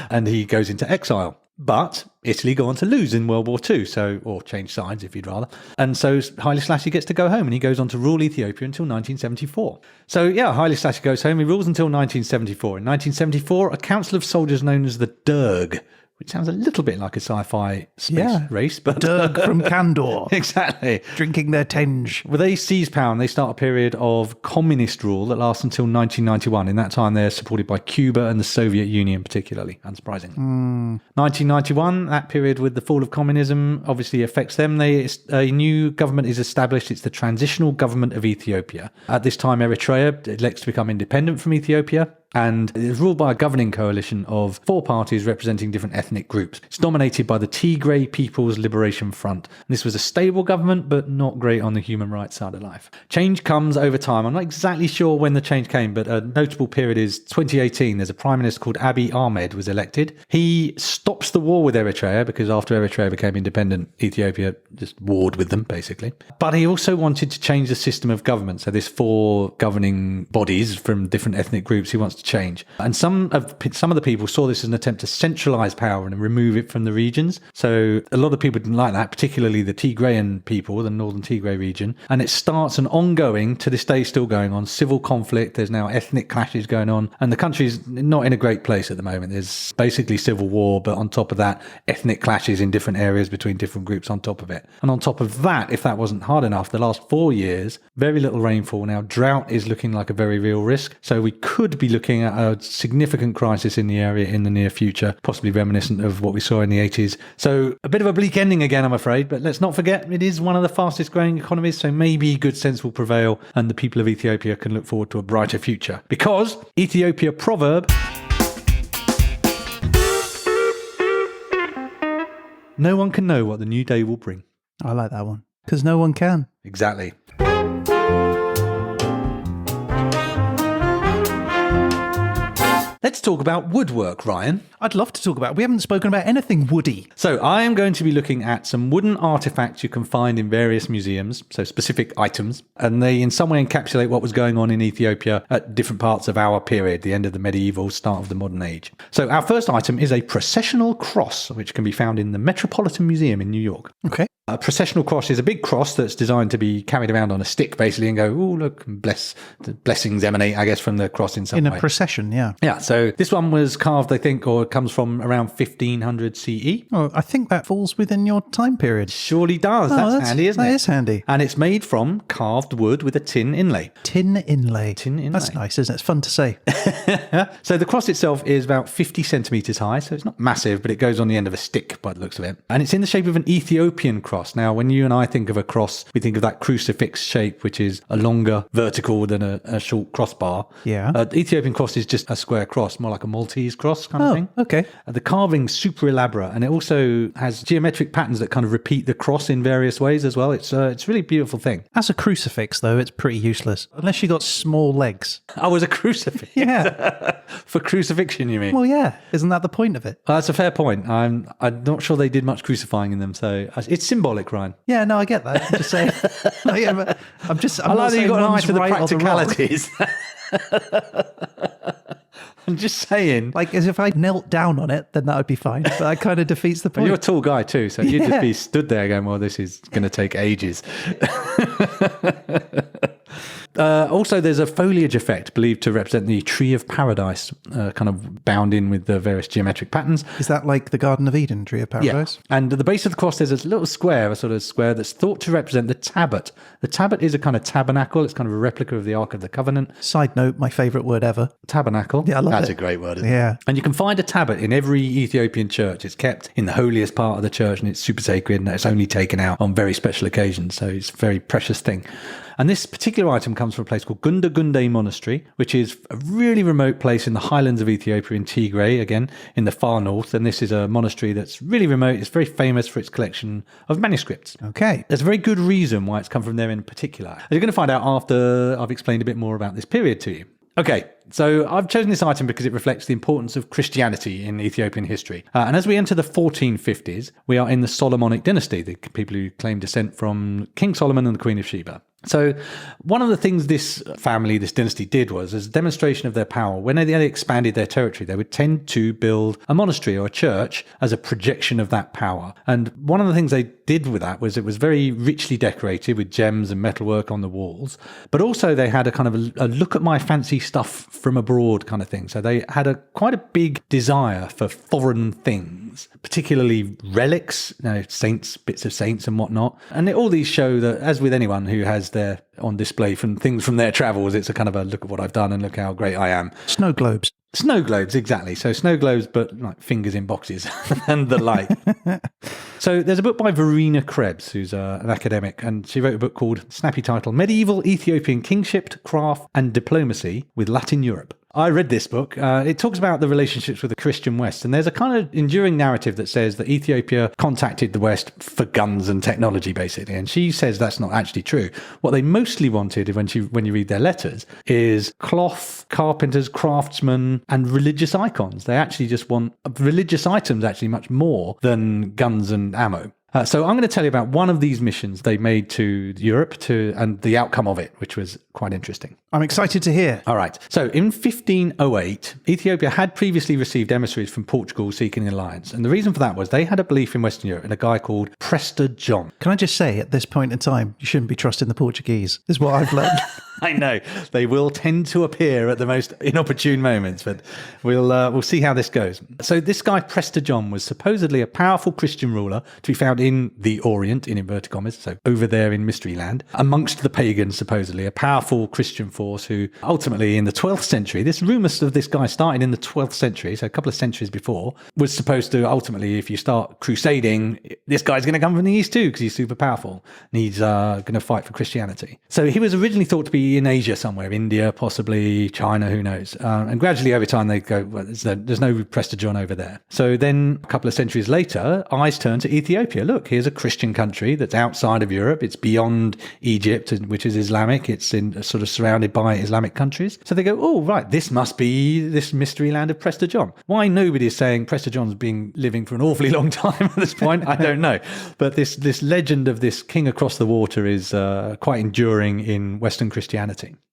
And he goes into exile. But Italy go on to lose in World War II, or change sides if you'd rather. And so Haile Selassie gets to go home, and he goes on to rule Ethiopia until 1974. So yeah, Haile Selassie goes home, he rules until 1974. In 1974, a council of soldiers known as the Derg, which sounds a little bit like a sci-fi space race, but Derg from Kandor. Exactly. Drinking their tenge. Well, they seize power and they start a period of communist rule that lasts until 1991. In that time, they're supported by Cuba and the Soviet Union, particularly, unsurprisingly. 1991, that period with the fall of communism obviously affects them. A new government is established. It's the Transitional Government of Ethiopia. At this time, Eritrea elects to become independent from Ethiopia. And it is ruled by a governing coalition of 4 parties representing different ethnic groups. It's dominated by the Tigray People's Liberation Front. And this was a stable government, but not great on the human rights side of life. Change comes over time. I'm not exactly sure when the change came, but a notable period is 2018. There's a prime minister called Abiy Ahmed was elected. He stops the war with Eritrea because after Eritrea became independent, Ethiopia just warred with them, basically. But he also wanted to change the system of government. So there's 4 governing bodies from different ethnic groups he wants to change. And some of the people saw this as an attempt to centralize power and remove it from the regions. So a lot of people didn't like that, particularly the Tigrayan people, the northern Tigray region. And it starts an ongoing, to this day still going on, civil conflict. There's now ethnic clashes going on. And the country's not in a great place at the moment. There's basically civil war, but on top of that, ethnic clashes in different areas between different groups on top of it. And on top of that, if that wasn't hard enough, the last 4 years, very little rainfall. Now, drought is looking like a very real risk. So we could be looking at a significant crisis in the area in the near future, possibly reminiscent of what we saw in the 80s. So a bit of a bleak ending again, I'm afraid, but let's not forget it is one of the fastest growing economies, so maybe good sense will prevail and the people of Ethiopia can look forward to a brighter future. Because Ethiopia proverb, no one can know what the new day will bring. I like that one. Because no one can. Exactly. Let's talk about woodwork, Ryan. I'd love to talk about it. We haven't spoken about anything woody. So I am going to be looking at some wooden artifacts you can find in various museums, so specific items, and they in some way encapsulate what was going on in Ethiopia at different parts of our period, the end of the medieval, start of the modern age. So our first item is a processional cross, which can be found in the Metropolitan Museum in New York. Okay. A processional cross is a big cross that's designed to be carried around on a stick, basically, and go, oh, look, blessings emanate, I guess, from the cross in some way. In a procession, yeah. Yeah, so this one was carved, I think, or it comes from around 1500 CE. Oh, I think that falls within your time period. Surely does. That's handy, isn't it? That is handy. And it's made from carved wood with a tin inlay. Tin inlay. Tin inlay. That's nice, isn't it? It's fun to say. So the cross itself is about 50 centimetres high, so it's not massive, but it goes on the end of a stick by the looks of it. And it's in the shape of an Ethiopian cross. Now, when you and I think of a cross, we think of that crucifix shape, which is a longer vertical than a short crossbar. Yeah. The Ethiopian cross is just a square cross, more like a Maltese cross kind of thing. Okay. The carving's super elaborate, and it also has geometric patterns that kind of repeat the cross in various ways as well. It's a really beautiful thing. As a crucifix, though, it's pretty useless. Unless you got small legs. Oh, as a crucifix? Yeah. For crucifixion, you mean? Well, yeah. Isn't that the point of it? That's a fair point. I'm not sure they did much ccrucifying in them, so it's symbolic, Ryan. Yeah, no, I get that. I'm just saying. I'm I not like that saying you've got an eye one's for the right or the wrong. practicalities. I'm just saying. Like, as if I knelt down on it, then that would be fine. But that kind of defeats the point. Well, you're a tall guy too, so you'd just be stood there going, well, this is going to take ages. Also, there's a foliage effect believed to represent the tree of paradise, kind of bound in with the various geometric patterns. Is that like the Garden of Eden, tree of paradise? Yeah. And at the base of the cross, there's a little square, a sort of square that's thought to represent the tablet. The tablet is a kind of tabernacle. It's kind of a replica of the Ark of the Covenant. Side note, my favourite word ever. Tabernacle. Yeah, I love That's it. a great word, isn't it? Yeah. And you can find a tablet in every Ethiopian church. It's kept in the holiest part of the church, and it's super sacred, and it's only taken out on very special occasions. So it's a very precious thing. And this particular item comes from a place called Gunda Gunde Monastery, which is a really remote place in the highlands of Ethiopia in Tigray, again, in the far north. And this is a monastery that's really remote. It's very famous for its collection of manuscripts. Okay. There's a very good reason why it's come from there in particular. And you're going to find out after I've explained a bit more about this period to you. Okay, so I've chosen this item because it reflects the importance of Christianity in Ethiopian history. And as we enter the 1450s, we are in the Solomonic dynasty, the people who claim descent from King Solomon and the Queen of Sheba. So one of the things this family, this dynasty did was, as a demonstration of their power, when they expanded their territory, they would tend to build a monastery or a church as a projection of that power. And one of the things they did with that was it was very richly decorated with gems and metalwork on the walls. But also they had a kind of a look at my fancy stuff from abroad kind of thing. So they had quite a big desire for foreign things, particularly relics, saints, bits of saints and whatnot. And all these show that, as with anyone who has their on display from things from their travels, it's a kind of a look at what I've done and look how great I am. Snow globes. Snow globes, exactly. So snow globes, but like fingers in boxes and the like. So there's a book by Verena Krebs, who's an academic, and she wrote a book called, snappy title, Medieval Ethiopian Kingship, Craft and Diplomacy with Latin Europe. I read this book. It talks about the relationships with the Christian West, and there's a kind of enduring narrative that says that Ethiopia contacted the West for guns and technology, basically. And she says that's not actually true. What they mostly wanted, when you read their letters, is cloth, carpenters, craftsmen, and religious icons. They actually just want religious items, actually much more than guns and ammo. So I'm going to tell you about one of these missions they made to Europe and the outcome of it, which was quite interesting. I'm excited to hear. All right. So in 1508, Ethiopia had previously received emissaries from Portugal seeking an alliance. And the reason for that was they had a belief in Western Europe in a guy called Prester John. Can I just say, at this point in time, you shouldn't be trusting the Portuguese, is what I've learned. I know. They will tend to appear at the most inopportune moments, but we'll see how this goes. So this guy, Prester John, was supposedly a powerful Christian ruler to be found in the Orient, in inverted commas, so over there in Mystery Land, amongst the pagans, supposedly, a powerful Christian force who ultimately in the 12th century, this rumours of this guy started in the 12th century, so a couple of centuries before, was supposed to ultimately, if you start crusading, this guy's going to come from the East too, because he's super powerful, and he's going to fight for Christianity. So he was originally thought to be in Asia somewhere, India, possibly China, who knows. And gradually over time they go, well, there's no Prester John over there. So then a couple of centuries later, eyes turn to Ethiopia. Look, here's a Christian country that's outside of Europe. It's beyond Egypt, which is Islamic. It's in sort of surrounded by Islamic countries. So they go, oh, right, this must be this mystery land of Prester John. Why nobody's saying Prester John's been living for an awfully long time at this point, I don't know. But this legend of this king across the water is quite enduring in Western Christianity.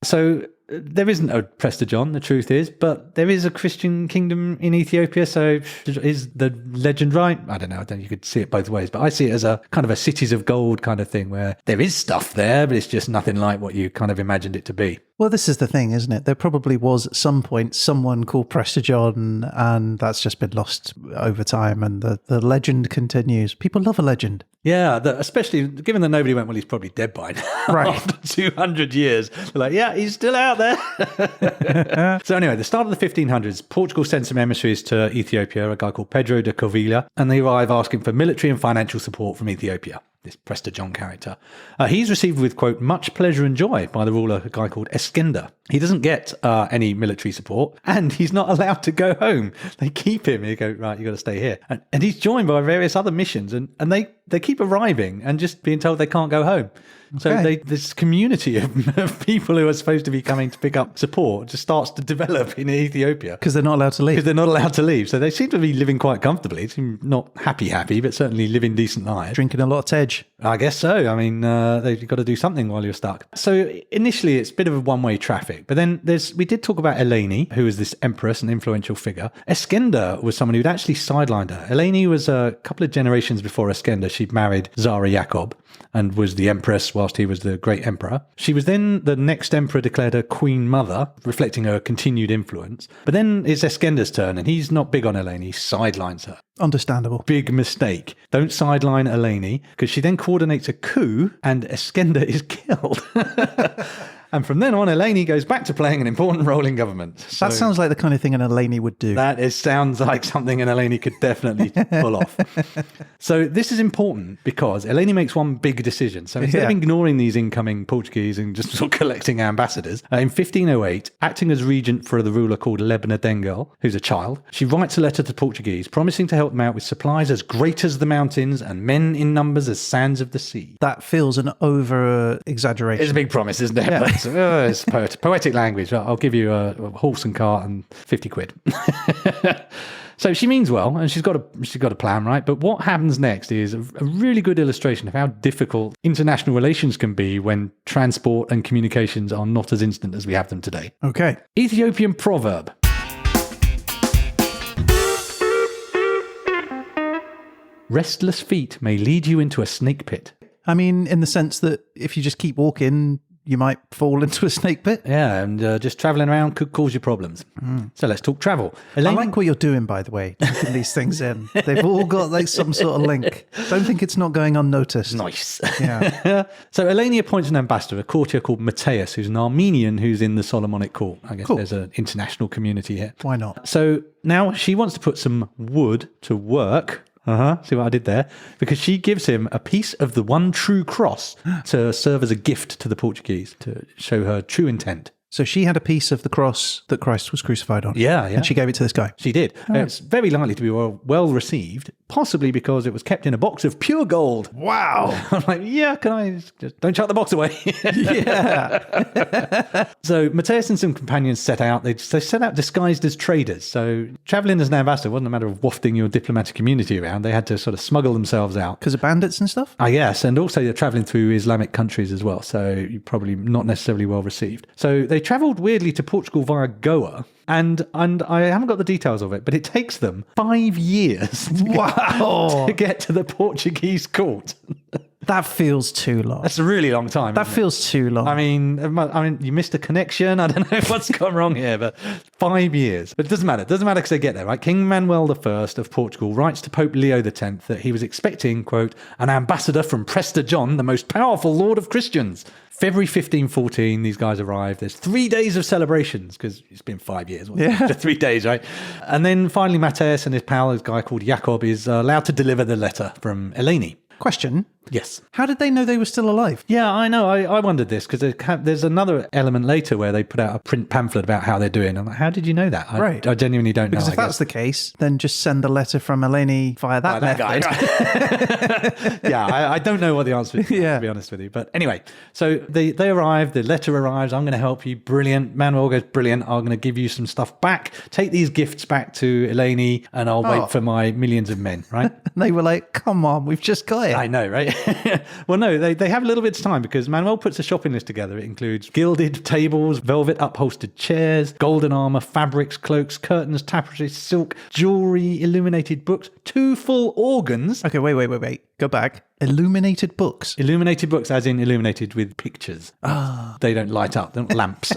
So there isn't a Prester John, the truth is, but there is a Christian kingdom in Ethiopia. So is the legend right? I don't know. You could see it both ways, but I see it as a kind of a cities of gold kind of thing where there is stuff there, but it's just nothing like what you kind of imagined it to be. Well, this is the thing, isn't it? There probably was at some point someone called Prester John, and that's just been lost over time, and the legend continues. People love a legend. Yeah, especially given that nobody went, well, he's probably dead by now. Right. After 200 years. They're like, yeah, he's still out there. So anyway, the start of the 1500s, Portugal sent some emissaries to Ethiopia, a guy called Pedro de Covilla, and they arrive asking for military and financial support from Ethiopia. This Prester John character. He's received with, quote, much pleasure and joy by the ruler, a guy called Eskender. He doesn't get any military support, and he's not allowed to go home. They keep him. They go, right, you got to stay here. And he's joined by various other missions, and they keep arriving and just being told they can't go home. So this community of people who are supposed to be coming to pick up support just starts to develop in Ethiopia. Because they're not allowed to leave. Because they're not allowed to leave. So they seem to be living quite comfortably. They seem not happy, but certainly living decent lives. Drinking a lot of tej. I guess so. I mean, you've got to do something while you're stuck. So initially, it's a bit of a one-way traffic. But then we did talk about Eleni, who was this empress, an influential figure. Eskender was someone who'd actually sidelined her. Eleni was a couple of generations before Eskender. She'd married Zara Jacob and was the empress whilst he was the great emperor. She was then the next emperor declared her queen mother, reflecting her continued influence. But then it's Eskender's turn, and he's not big on Eleni. He sidelines her. Understandable. Big mistake. Don't sideline Eleni, because she then coordinates a coup and Eskender is killed. And from then on, Eleni goes back to playing an important role in government. So that sounds like the kind of thing an Eleni would do. Sounds like something an Eleni could definitely pull off. So this is important because Eleni makes one big decision. So instead of ignoring these incoming Portuguese and just sort of collecting ambassadors, in 1508, acting as regent for the ruler called Lebna Dengel, who's a child, she writes a letter to Portuguese promising to help them out with supplies as great as the mountains and men in numbers as sands of the sea. That feels an over-exaggeration. It's a big promise, isn't it? Yeah. It's poetic language. I'll give you a horse and cart and 50 quid. So she means well, and she's got a plan, right? But what happens next is a really good illustration of how difficult international relations can be when transport and communications are not as instant as we have them today. Okay. Ethiopian proverb. Restless feet may lead you into a snake pit. I mean, in the sense that if you just keep walking, you might fall into a snake pit. Yeah, and just travelling around could cause you problems. So let's talk travel. I like what you're doing, by the way, putting these things in. They've all got like some sort of link. Don't think it's not going unnoticed. Nice. Yeah. So Eleni appoints an ambassador, a courtier called Matthias, who's an Armenian who's in the Solomonic court. I guess there's an international community here. Why not? So now she wants to put some wood to work. See what I did there? Because she gives him a piece of the one true cross to serve as a gift to the Portuguese to show her true intent. So she had a piece of the cross that Christ was crucified on. Yeah. And she gave it to this guy. She did. Oh. It's very likely to be well received, possibly because it was kept in a box of pure gold. Wow. I'm like, yeah, can I just don't chuck the box away? Yeah. So Matthias and some companions set out. They set out disguised as traders. So traveling as an ambassador wasn't a matter of wafting your diplomatic community around. They had to sort of smuggle themselves out. Because of bandits and stuff? Yes. And also they're traveling through Islamic countries as well. So you're probably not necessarily well received. So they travelled weirdly to Portugal via Goa. And I haven't got the details of it, but it takes them 5 years to get to the Portuguese court. That feels too long. That's a really long time. That feels too long. I mean, you missed a connection. I don't know what's gone wrong here, but 5 years. But it doesn't matter. It doesn't matter because they get there, right? King Manuel I of Portugal writes to Pope Leo X that he was expecting, quote, an ambassador from Prester John, the most powerful lord of Christians. February 1514, these guys arrive. There's 3 days of celebrations because it's been 5 years. Just 3 days, right? And then finally, Matthias and his pal, this guy called Jacob, is allowed to deliver the letter from Eleni. Question. Yes. How did they know they were still alive? Yeah, I know. I wondered this because there's another element later where they put out a print pamphlet about how they're doing. I'm like, how did you know that? I genuinely don't know. Because if that's the case, then just send the letter from Eleni via that method. Guy. Yeah, I don't know what the answer is, to be honest with you. But anyway, so they arrive, the letter arrives, I'm going to help you. Brilliant. Manuel goes, brilliant. I'm going to give you some stuff back. Take these gifts back to Eleni and I'll wait for my millions of men, right? And they were like, come on, we've just got it. I know, right? Well, no, they have a little bit of time because Manuel puts a shopping list together. It includes gilded tables, velvet upholstered chairs, golden armor, fabrics, cloaks, curtains, tapestry, silk, jewelry, illuminated books, 2 full organs. Okay, wait. Go back. Illuminated books. Illuminated books, as in illuminated with pictures. They don't light up, they're not lamps.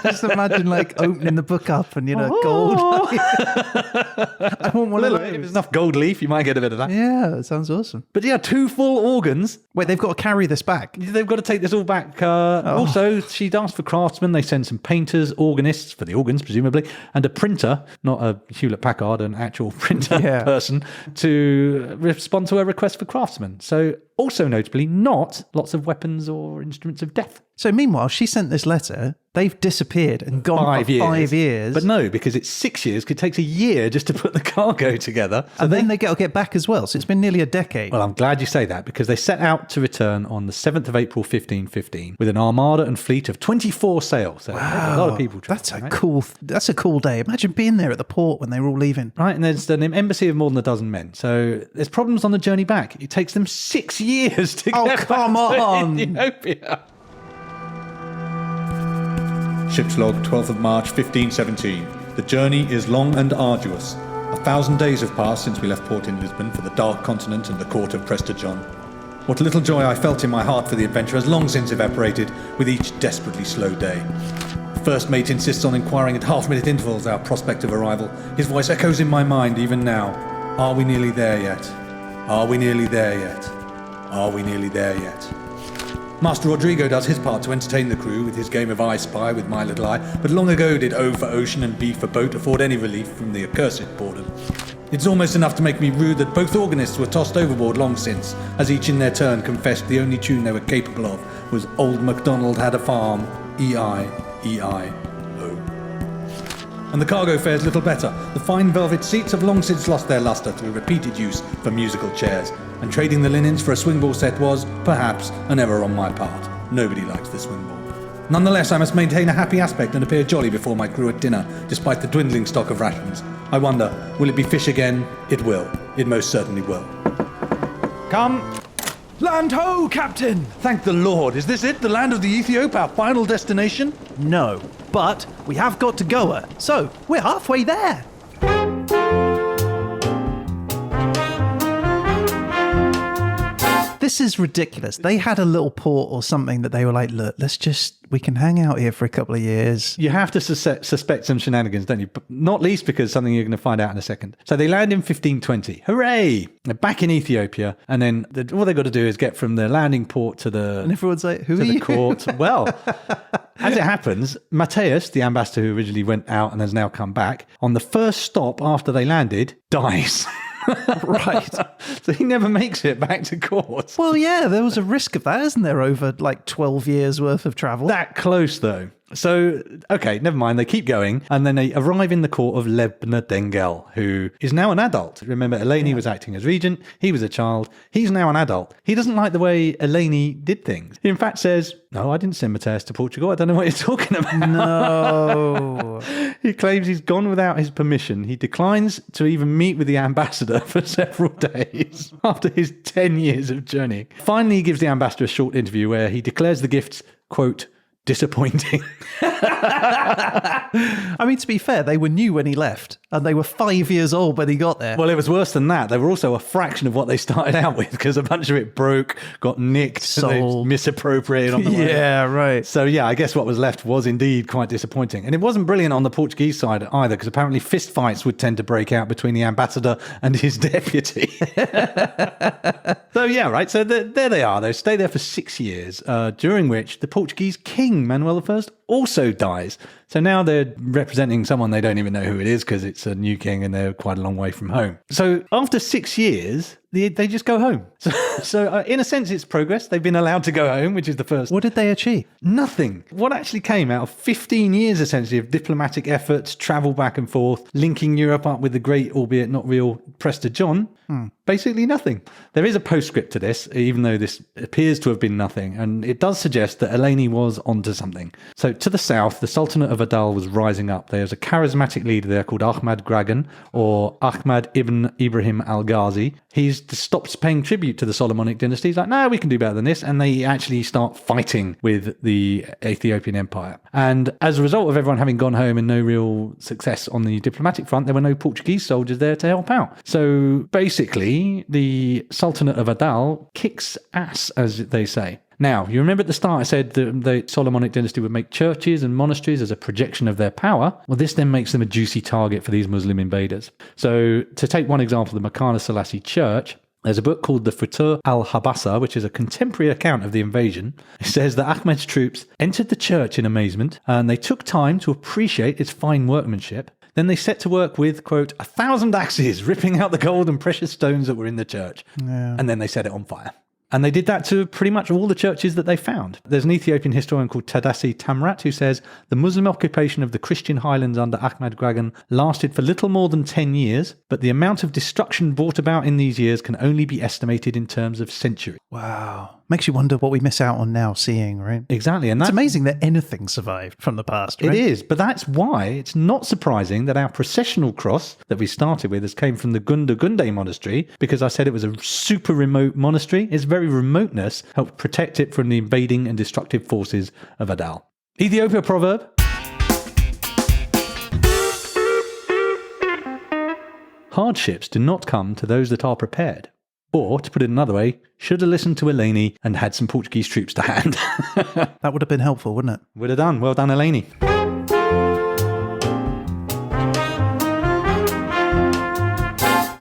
Just imagine opening the book up and, gold. I want one of those. If there's enough gold leaf, you might get a bit of that. Yeah, that sounds awesome. But yeah, 2 full organs. Wait, they've got to carry this back. They've got to take this all back. Also, she'd asked for craftsmen. They send some painters, organists for the organs, presumably, and a printer, not a Hewlett-Packard, an actual printer person, to respond to her request for craftsmen. So also notably, not lots of weapons or instruments of death. So meanwhile, she sent this letter. They've disappeared and gone for 5 years. But no, because it's 6 years. It takes a year just to put the cargo together. So and then they get back as well. So it's been nearly a decade. Well, I'm glad you say that because they set out to return on the 7th of April, 1515 with an armada and fleet of 24 sail. So a lot of people. That's a cool day. Imagine being there at the port when they were all leaving. Right, and there's an embassy of more than a dozen men. So there's problems on the journey back. It takes them 6 years to get back to Ethiopia. Ship's log, 12th of March, 1517. The journey is long and arduous. 1,000 days have passed since we left port in Lisbon for the dark continent and the court of Prester John. What little joy I felt in my heart for the adventure has long since evaporated with each desperately slow day. The first mate insists on inquiring at half-minute intervals our prospect of arrival. His voice echoes in my mind even now. Are we nearly there yet? Are we nearly there yet? Are we nearly there yet? Master Rodrigo does his part to entertain the crew with his game of I Spy with my little eye, but long ago did O for ocean and B for boat afford any relief from the accursed boredom. It's almost enough to make me rude that both organists were tossed overboard long since, as each in their turn confessed the only tune they were capable of was Old MacDonald Had a Farm, E-I-E-I-O. And the cargo fares little better. The fine velvet seats have long since lost their lustre through repeated use for musical chairs, and trading the linens for a swingball set was, perhaps, an error on my part. Nobody likes the swingball. Nonetheless, I must maintain a happy aspect and appear jolly before my crew at dinner, despite the dwindling stock of rations. I wonder, will it be fish again? It will. It most certainly will. Come. Land ho, Captain! Thank the Lord. Is this it? The land of the Ethiop, our final destination? No, but we have got to Goa. So, we're halfway there. This is ridiculous. They had a little port or something that they were like, look, we can hang out here for a couple of years. You have to suspect some shenanigans, don't you? But not least because something you're going to find out in a second. So they land in 1520. Hooray! They're back in Ethiopia. And then all they've got to do is get from the landing port to the... And everyone's like, who are you? Court. Well, as it happens, Matthias, the ambassador who originally went out and has now come back, on the first stop after they landed, dies. Right. So he never makes it back to court. Well, yeah, there was a risk of that, isn't there, over 12 years worth of travel? That close, though. So, okay, never mind. They keep going. And then they arrive in the court of Lebna Dengel, who is now an adult. Remember, Eleni was acting as regent. He was a child. He's now an adult. He doesn't like the way Eleni did things. He, in fact, says, no, I didn't send Matthias to Portugal. I don't know what you're talking about. No. He claims he's gone without his permission. He declines to even meet with the ambassador for several days after his 10 years of journeying. Finally, he gives the ambassador a short interview where he declares the gifts, quote, disappointing. I mean, to be fair, they were new when he left, and they were 5 years old when he got there. Well, it was worse than that. They were also a fraction of what they started out with, because a bunch of it broke, got nicked, sold, misappropriated on the way. Yeah, right. So, yeah, I guess what was left was indeed quite disappointing. And it wasn't brilliant on the Portuguese side either, because apparently fistfights would tend to break out between the ambassador and his deputy. So, yeah, right. So there they are. They stay there for 6 years, during which the Portuguese king, Manuel I, also dies. So now they're representing someone they don't even know who it is because it's a new king and they're quite a long way from home. So after 6 years, they just go home. So in a sense, it's progress. They've been allowed to go home, which is the first. What did they achieve? Nothing. What actually came out of 15 years, essentially, of diplomatic efforts, travel back and forth, linking Europe up with the great, albeit not real, Prester John? Basically nothing. There is a postscript to this, even though this appears to have been nothing, and it does suggest that Eleni was onto something. So to the south, the Sultanate of Adal was rising up. There's a charismatic leader there called Ahmad Gragan, or Ahmad ibn Ibrahim al-Ghazi. He's stopped paying tribute to the Solomonic dynasty. He's like, no, we can do better than this. And they actually start fighting with the Ethiopian Empire. And as a result of everyone having gone home and no real success on the diplomatic front, there were no Portuguese soldiers there to help out. So basically, the Sultanate of Adal kicks ass, as they say. Now, you remember at the start I said that the Solomonic dynasty would make churches and monasteries as a projection of their power? Well, this then makes them a juicy target for these Muslim invaders. So, to take one example, the Makana Selassie Church, there's a book called the Futur al-Habasa, which is a contemporary account of the invasion. It says that Ahmed's troops entered the church in amazement, and they took time to appreciate its fine workmanship. Then they set to work with, quote, 1,000 axes, ripping out the gold and precious stones that were in the church. Yeah. And then they set it on fire. And they did that to pretty much all the churches that they found. There's an Ethiopian historian called Tadassi Tamrat who says the Muslim occupation of the Christian highlands under Ahmad Gragan lasted for little more than 10 years, but the amount of destruction brought about in these years can only be estimated in terms of centuries. Wow. Makes you wonder what we miss out on now seeing, right? Exactly. And it's amazing that anything survived from the past, right? It is, but that's why it's not surprising that our processional cross that we started with has came from the Gunda Gunde monastery, because I said it was a super remote monastery. Its very remoteness helped protect it from the invading and destructive forces of Adal. Ethiopia proverb. Hardships do not come to those that are prepared. Or, to put it another way, should have listened to Eleni and had some Portuguese troops to hand. That would have been helpful, wouldn't it? Would have done. Well done, Eleni.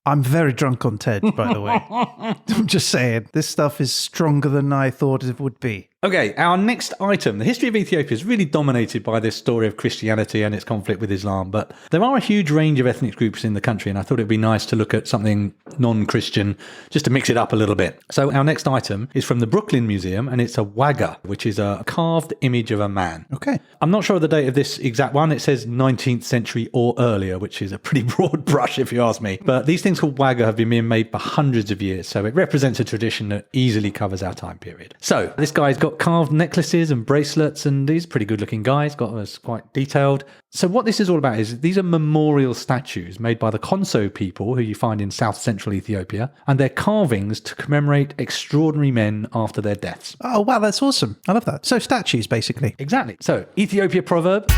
I'm very drunk on Ted, by the way. I'm just saying, this stuff is stronger than I thought it would be. Okay, our next item. The history of Ethiopia is really dominated by this story of Christianity and its conflict with Islam, but there are a huge range of ethnic groups in the country, and I thought it'd be nice to look at something non-Christian just to mix it up a little bit. So our next item is from the Brooklyn Museum, and it's a Waga, which is a carved image of a man. Okay. I'm not sure of the date of this exact one. It says 19th century or earlier, which is a pretty broad brush if you ask me. But these things called Waga have been being made for hundreds of years, so it represents a tradition that easily covers our time period. So this guy's got carved necklaces and bracelets, and he's a pretty good looking guy. He's got us quite detailed. So what this is all about is these are memorial statues made by the Konso people who you find in south central Ethiopia, and they're carvings to commemorate extraordinary men after their deaths. Oh wow, that's awesome. I love that. So statues basically. Exactly. So Ethiopia proverb.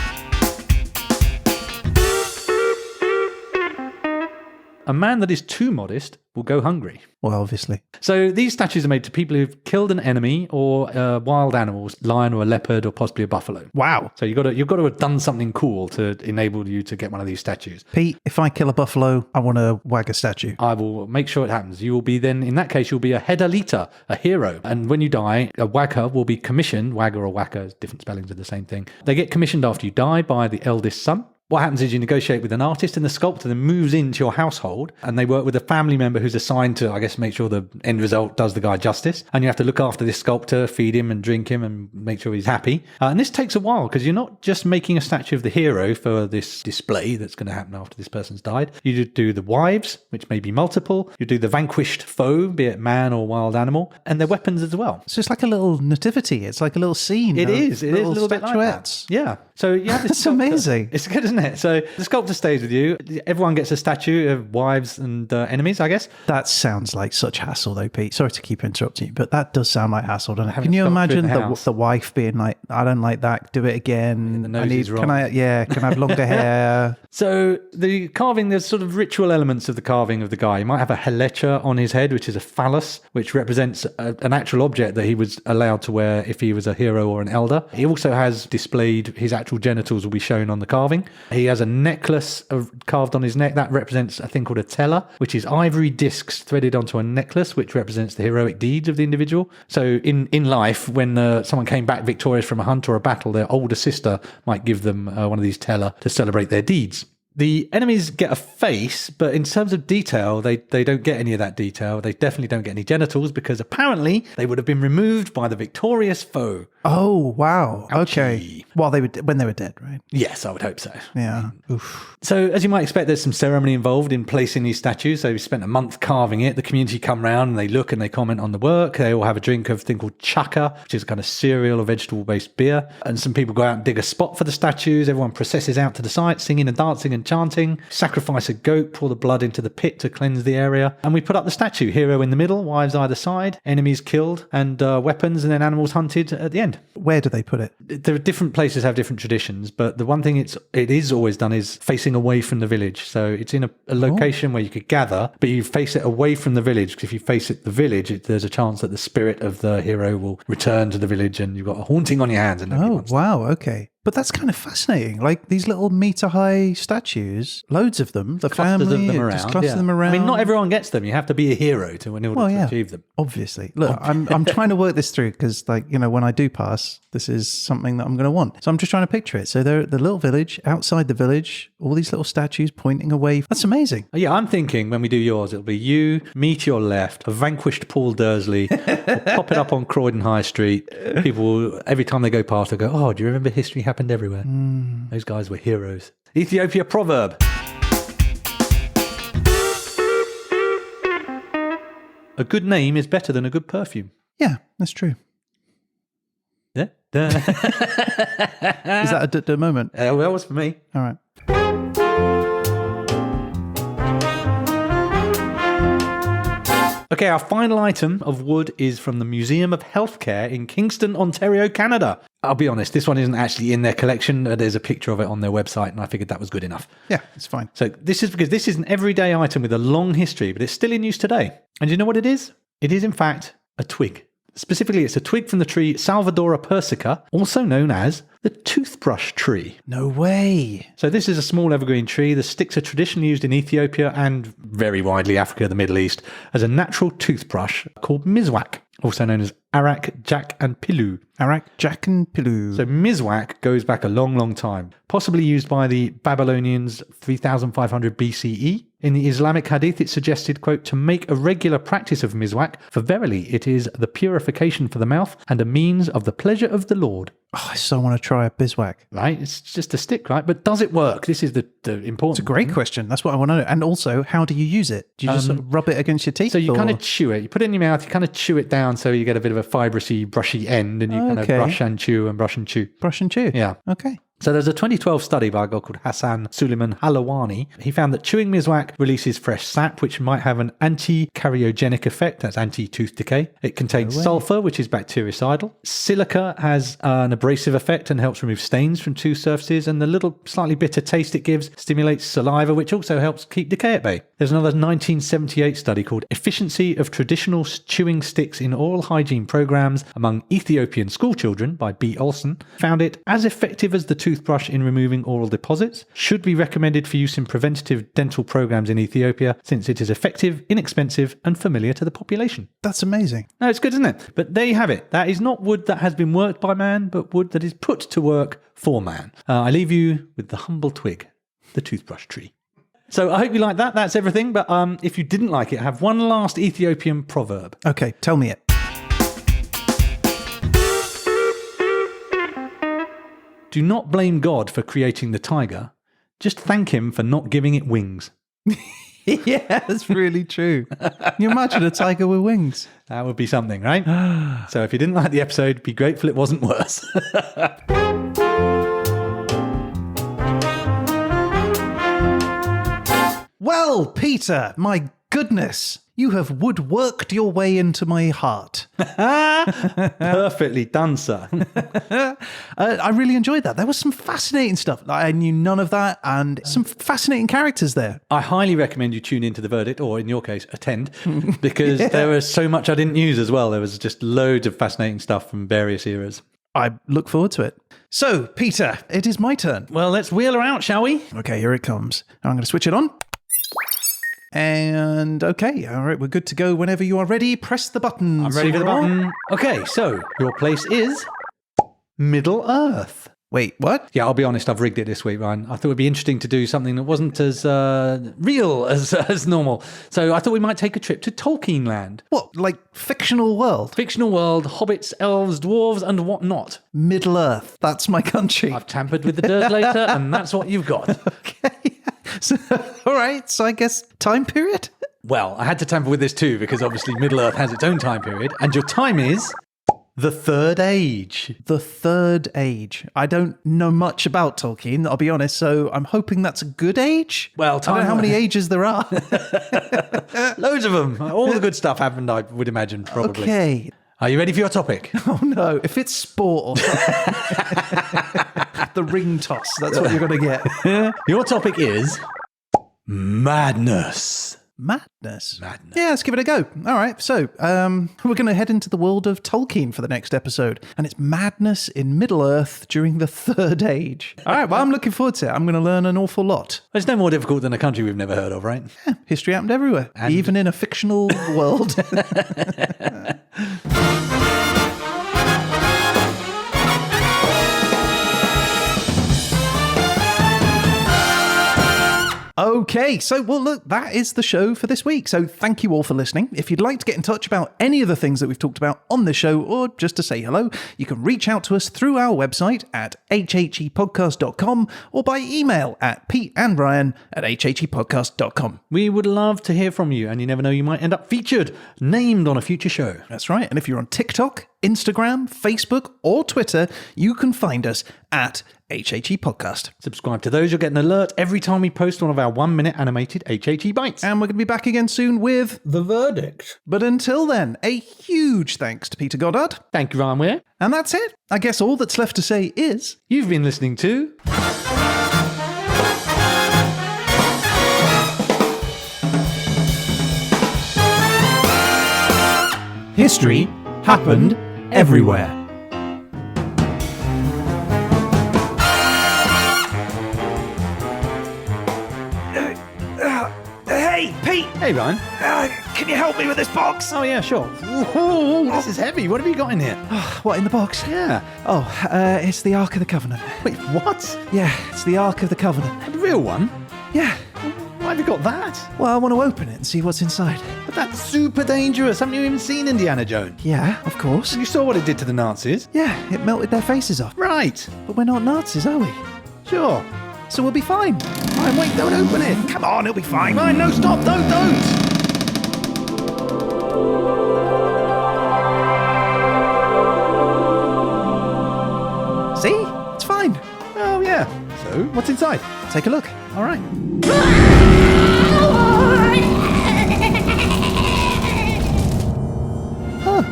A man that is too modest will go hungry. Well, obviously. So these statues are made to people who've killed an enemy or wild animals, lion or a leopard or possibly a buffalo. Wow. So you've got to have done something cool to enable you to get one of these statues. Pete, if I kill a buffalo, I want a Waga statue. I will make sure it happens. You will be then, in that case, you'll be a Hedalita, a hero. And when you die, a Waga will be commissioned. Waga or Waka, different spellings of the same thing. They get commissioned after you die by the eldest son. What happens is you negotiate with an artist, and the sculptor then moves into your household, and they work with a family member who's assigned to, I guess, make sure the end result does the guy justice. And you have to look after this sculptor, feed him and drink him and make sure he's happy. And this takes a while because you're not just making a statue of the hero for this display that's going to happen after this person's died. You do the wives, which may be multiple. You do the vanquished foe, be it man or wild animal, and their weapons as well. So it's like a little nativity. It's like a little scene. It is a little bit like that. Yeah. So you have this. That's amazing. It's good, isn't it? So the sculptor stays with you. Everyone gets a statue of wives and enemies, I guess. That sounds like such hassle, though, Pete. Sorry to keep interrupting you, but that does sound like hassle, doesn't it? Can you imagine the wife being like, "I don't like that. Do it again. The nose is wrong. Can I have longer hair?" So the carving, there's sort of ritual elements of the carving of the guy. You might have a helecha on his head, which is a phallus, which represents an actual object that he was allowed to wear if he was a hero or an elder. He also has displayed his actual genitals will be shown on the carving. He has a necklace carved on his neck that represents a thing called a tela, which is ivory discs threaded onto a necklace, which represents the heroic deeds of the individual. So in life, when someone came back victorious from a hunt or a battle, their older sister might give them one of these tela to celebrate their deeds. The enemies get a face, but in terms of detail, they don't get any of that detail. They definitely don't get any genitals because apparently they would have been removed by the victorious foe. Oh, wow. Ouchie. Okay. Well, when they were dead, right? Yes, I would hope so. Yeah. Oof. So, as you might expect, there's some ceremony involved in placing these statues. So, we spent a month carving it. The community come round and they look and they comment on the work. They all have a drink of a thing called chaka, which is a kind of cereal or vegetable-based beer. And some people go out and dig a spot for the statues. Everyone processes out to the site, singing and dancing and chanting. Sacrifice a goat, pour the blood into the pit to cleanse the area. And we put up the statue. Hero in the middle, wives either side, enemies killed, and weapons, and then animals hunted at the end. Where do they put it? There are different places have different traditions, but the one thing it is always done is facing away from the village. So it's in a location where you could gather, but you face it away from the village, because if you face it the village, there's a chance that the spirit of the hero will return to the village and you've got a haunting on your hands. And wow, okay. But that's kind of fascinating. Like these little meter-high statues, loads of them. The clusters family of them just around. cluster them around. I mean, not everyone gets them. You have to be a hero in order to achieve them. Obviously. Look, I'm trying to work this through because, like, you know, when I do pass, this is something that I'm going to want. So I'm just trying to picture it. So they're at the little village, outside the village, all these little statues pointing away. That's amazing. Yeah, I'm thinking when we do yours, it'll be you, me to your left, a vanquished Paul Derzeley. We'll pop it up on Croydon High Street. People will, every time they go past, they'll go, oh, do you remember history happened everywhere? Those guys were heroes. Ethiopia proverb. A good name is better than a good perfume. Yeah, that's true. Yeah. Is that a moment? Well, that was for me. All right. Okay, our final item of wood is from the Museum of Healthcare in Kingston, Ontario, Canada. I'll be honest, this one isn't actually in their collection. There's a picture of it on their website, and I figured that was good enough. Yeah, it's fine. So this is because this is an everyday item with a long history, but it's still in use today. And you know what it is? It is, in fact, a twig. Specifically, it's a twig from the tree Salvadora persica, also known as the toothbrush tree. No way. So this is a small evergreen tree. The sticks are traditionally used in Ethiopia and very widely Africa, the Middle East, as a natural toothbrush called miswak, also known as arak, jack, and pilu. Arak, jack, and pilu. So miswak goes back a long, long time, possibly used by the Babylonians 3500 BCE. In the Islamic hadith, it suggested, quote, to make a regular practice of miswak, for verily it is the purification for the mouth and a means of the pleasure of the Lord. Oh, I so want to try a biswak. Right? It's just a stick, right? But does it work? This is the important. It's a great question. That's what I want to know. And also, how do you use it? Do you just sort of rub it against your teeth? So you kind of chew it. You put it in your mouth, you kind of chew it down so you get a bit of a fibrous-y, brushy end, and you kind of brush and chew and brush and chew. Brush and chew? Yeah. Okay. So there's a 2012 study by a guy called Hassan Suleiman Halawani. He found that chewing miswak releases fresh sap, which might have an anti-karyogenic effect. That's anti-tooth decay. It contains sulfur, which is bactericidal. Silica has an abrasive effect and helps remove stains from tooth surfaces. And the little slightly bitter taste it gives stimulates saliva, which also helps keep decay at bay. There's another 1978 study called Efficiency of Traditional Chewing Sticks in Oral Hygiene Programs Among Ethiopian Schoolchildren by B. Olson. Found it as effective as the toothbrush in removing oral deposits, should be recommended for use in preventative dental programs in Ethiopia, since it is effective, inexpensive, and familiar to the population. That's amazing. No, it's good, isn't it? But there you have it. That is not wood that has been worked by man, but wood that is put to work for man. I leave you with the humble twig, the toothbrush tree. So I hope you like that. That's everything. But if you didn't like it, I have one last Ethiopian proverb. Okay, tell me it. Do not blame God for creating the tiger. Just thank him for not giving it wings. Yeah, that's really true. Can you imagine a tiger with wings? That would be something, right? So if you didn't like the episode, be grateful it wasn't worse. Well, Peter, my goodness. You have woodworked your way into my heart. Perfectly done, sir. I really enjoyed that. There was some fascinating stuff. I knew none of that, and some fascinating characters there. I highly recommend you tune into The Verdict, or in your case, attend, because there was so much I didn't use as well. There was just loads of fascinating stuff from various eras. I look forward to it. So, Peter, it is my turn. Well, let's wheel her out, shall we? Okay, here it comes. I'm going to switch it on. And okay, all right, we're good to go. Whenever you are ready, press the buttons. I'm ready for the button. Okay, so your place is Middle Earth. Wait, what? Yeah, I'll be honest, I've rigged it this week, Ryan. I thought it'd be interesting to do something that wasn't as real as normal. So I thought we might take a trip to Tolkien land. What, like fictional world? Fictional world, hobbits, elves, dwarves, and whatnot. Middle-earth, that's my country. I've tampered with the Derzelation, and that's what you've got. Okay. So, all right, so I guess time period? Well, I had to tamper with this too, because obviously Middle-earth has its own time period, and your time is... the Third Age. The Third Age. I don't know much about Tolkien, I'll be honest, so I'm hoping that's a good age? Well, I don't know how many ages there are. Loads of them. All the good stuff happened, I would imagine, probably. Okay. Are you ready for your topic? Oh no, if it's sport or the ring toss, that's what you're going to get. Your topic is madness. Madness. Yeah, let's give it a go. All right, so we're going to head into the world of Tolkien for the next episode, and it's madness in Middle-earth during the Third Age. All right, well, I'm looking forward to it. I'm going to learn an awful lot. It's no more difficult than a country we've never heard of, right? Yeah, history happened everywhere, even in a fictional world. Okay, so, well, look, that is the show for this week. So thank you all for listening. If you'd like to get in touch about any of the things that we've talked about on this show, or just to say hello, you can reach out to us through our website at hhepodcast.com or by email at peteandryan@hhepodcast.com. We would love to hear from you, and you never know, you might end up featured, named on a future show. That's right. And if you're on TikTok, Instagram, Facebook, or Twitter, you can find us at HHE Podcast. Subscribe to those, you'll get an alert every time we post one of our 1-minute animated HHE bites. And we're going to be back again soon with The Verdict. But until then, a huge thanks to Peter Goddard. Thank you, Ryan Weir. And that's it. I guess all that's left to say is... You've been listening to... History happened everywhere. Hey, Pete! Hey, Ryan. Can you help me with this box? Oh, yeah, sure. Whoa, this is heavy. What have you got in here? What, in the box? Yeah. Oh, it's the Ark of the Covenant. Wait, what? Yeah, it's the Ark of the Covenant. The real one? Yeah. Why have you got that? Well, I want to open it and see what's inside. But that's super dangerous. Haven't you even seen Indiana Jones? Yeah, of course. You saw what it did to the Nazis? Yeah, it melted their faces off. Right. But we're not Nazis, are we? Sure. So we'll be fine. Ryan, wait, don't open it. Come on, it'll be fine. Ryan, no, stop, don't. See? It's fine. Oh, yeah. So, what's inside? Take a look. All right. Huh.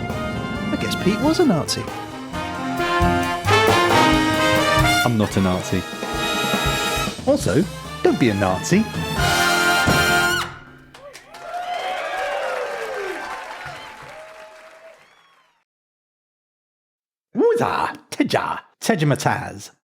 I guess Pete was a Nazi. I'm not a Nazi. Also, don't be a Nazi. Wooza, Teja, Tejamataz.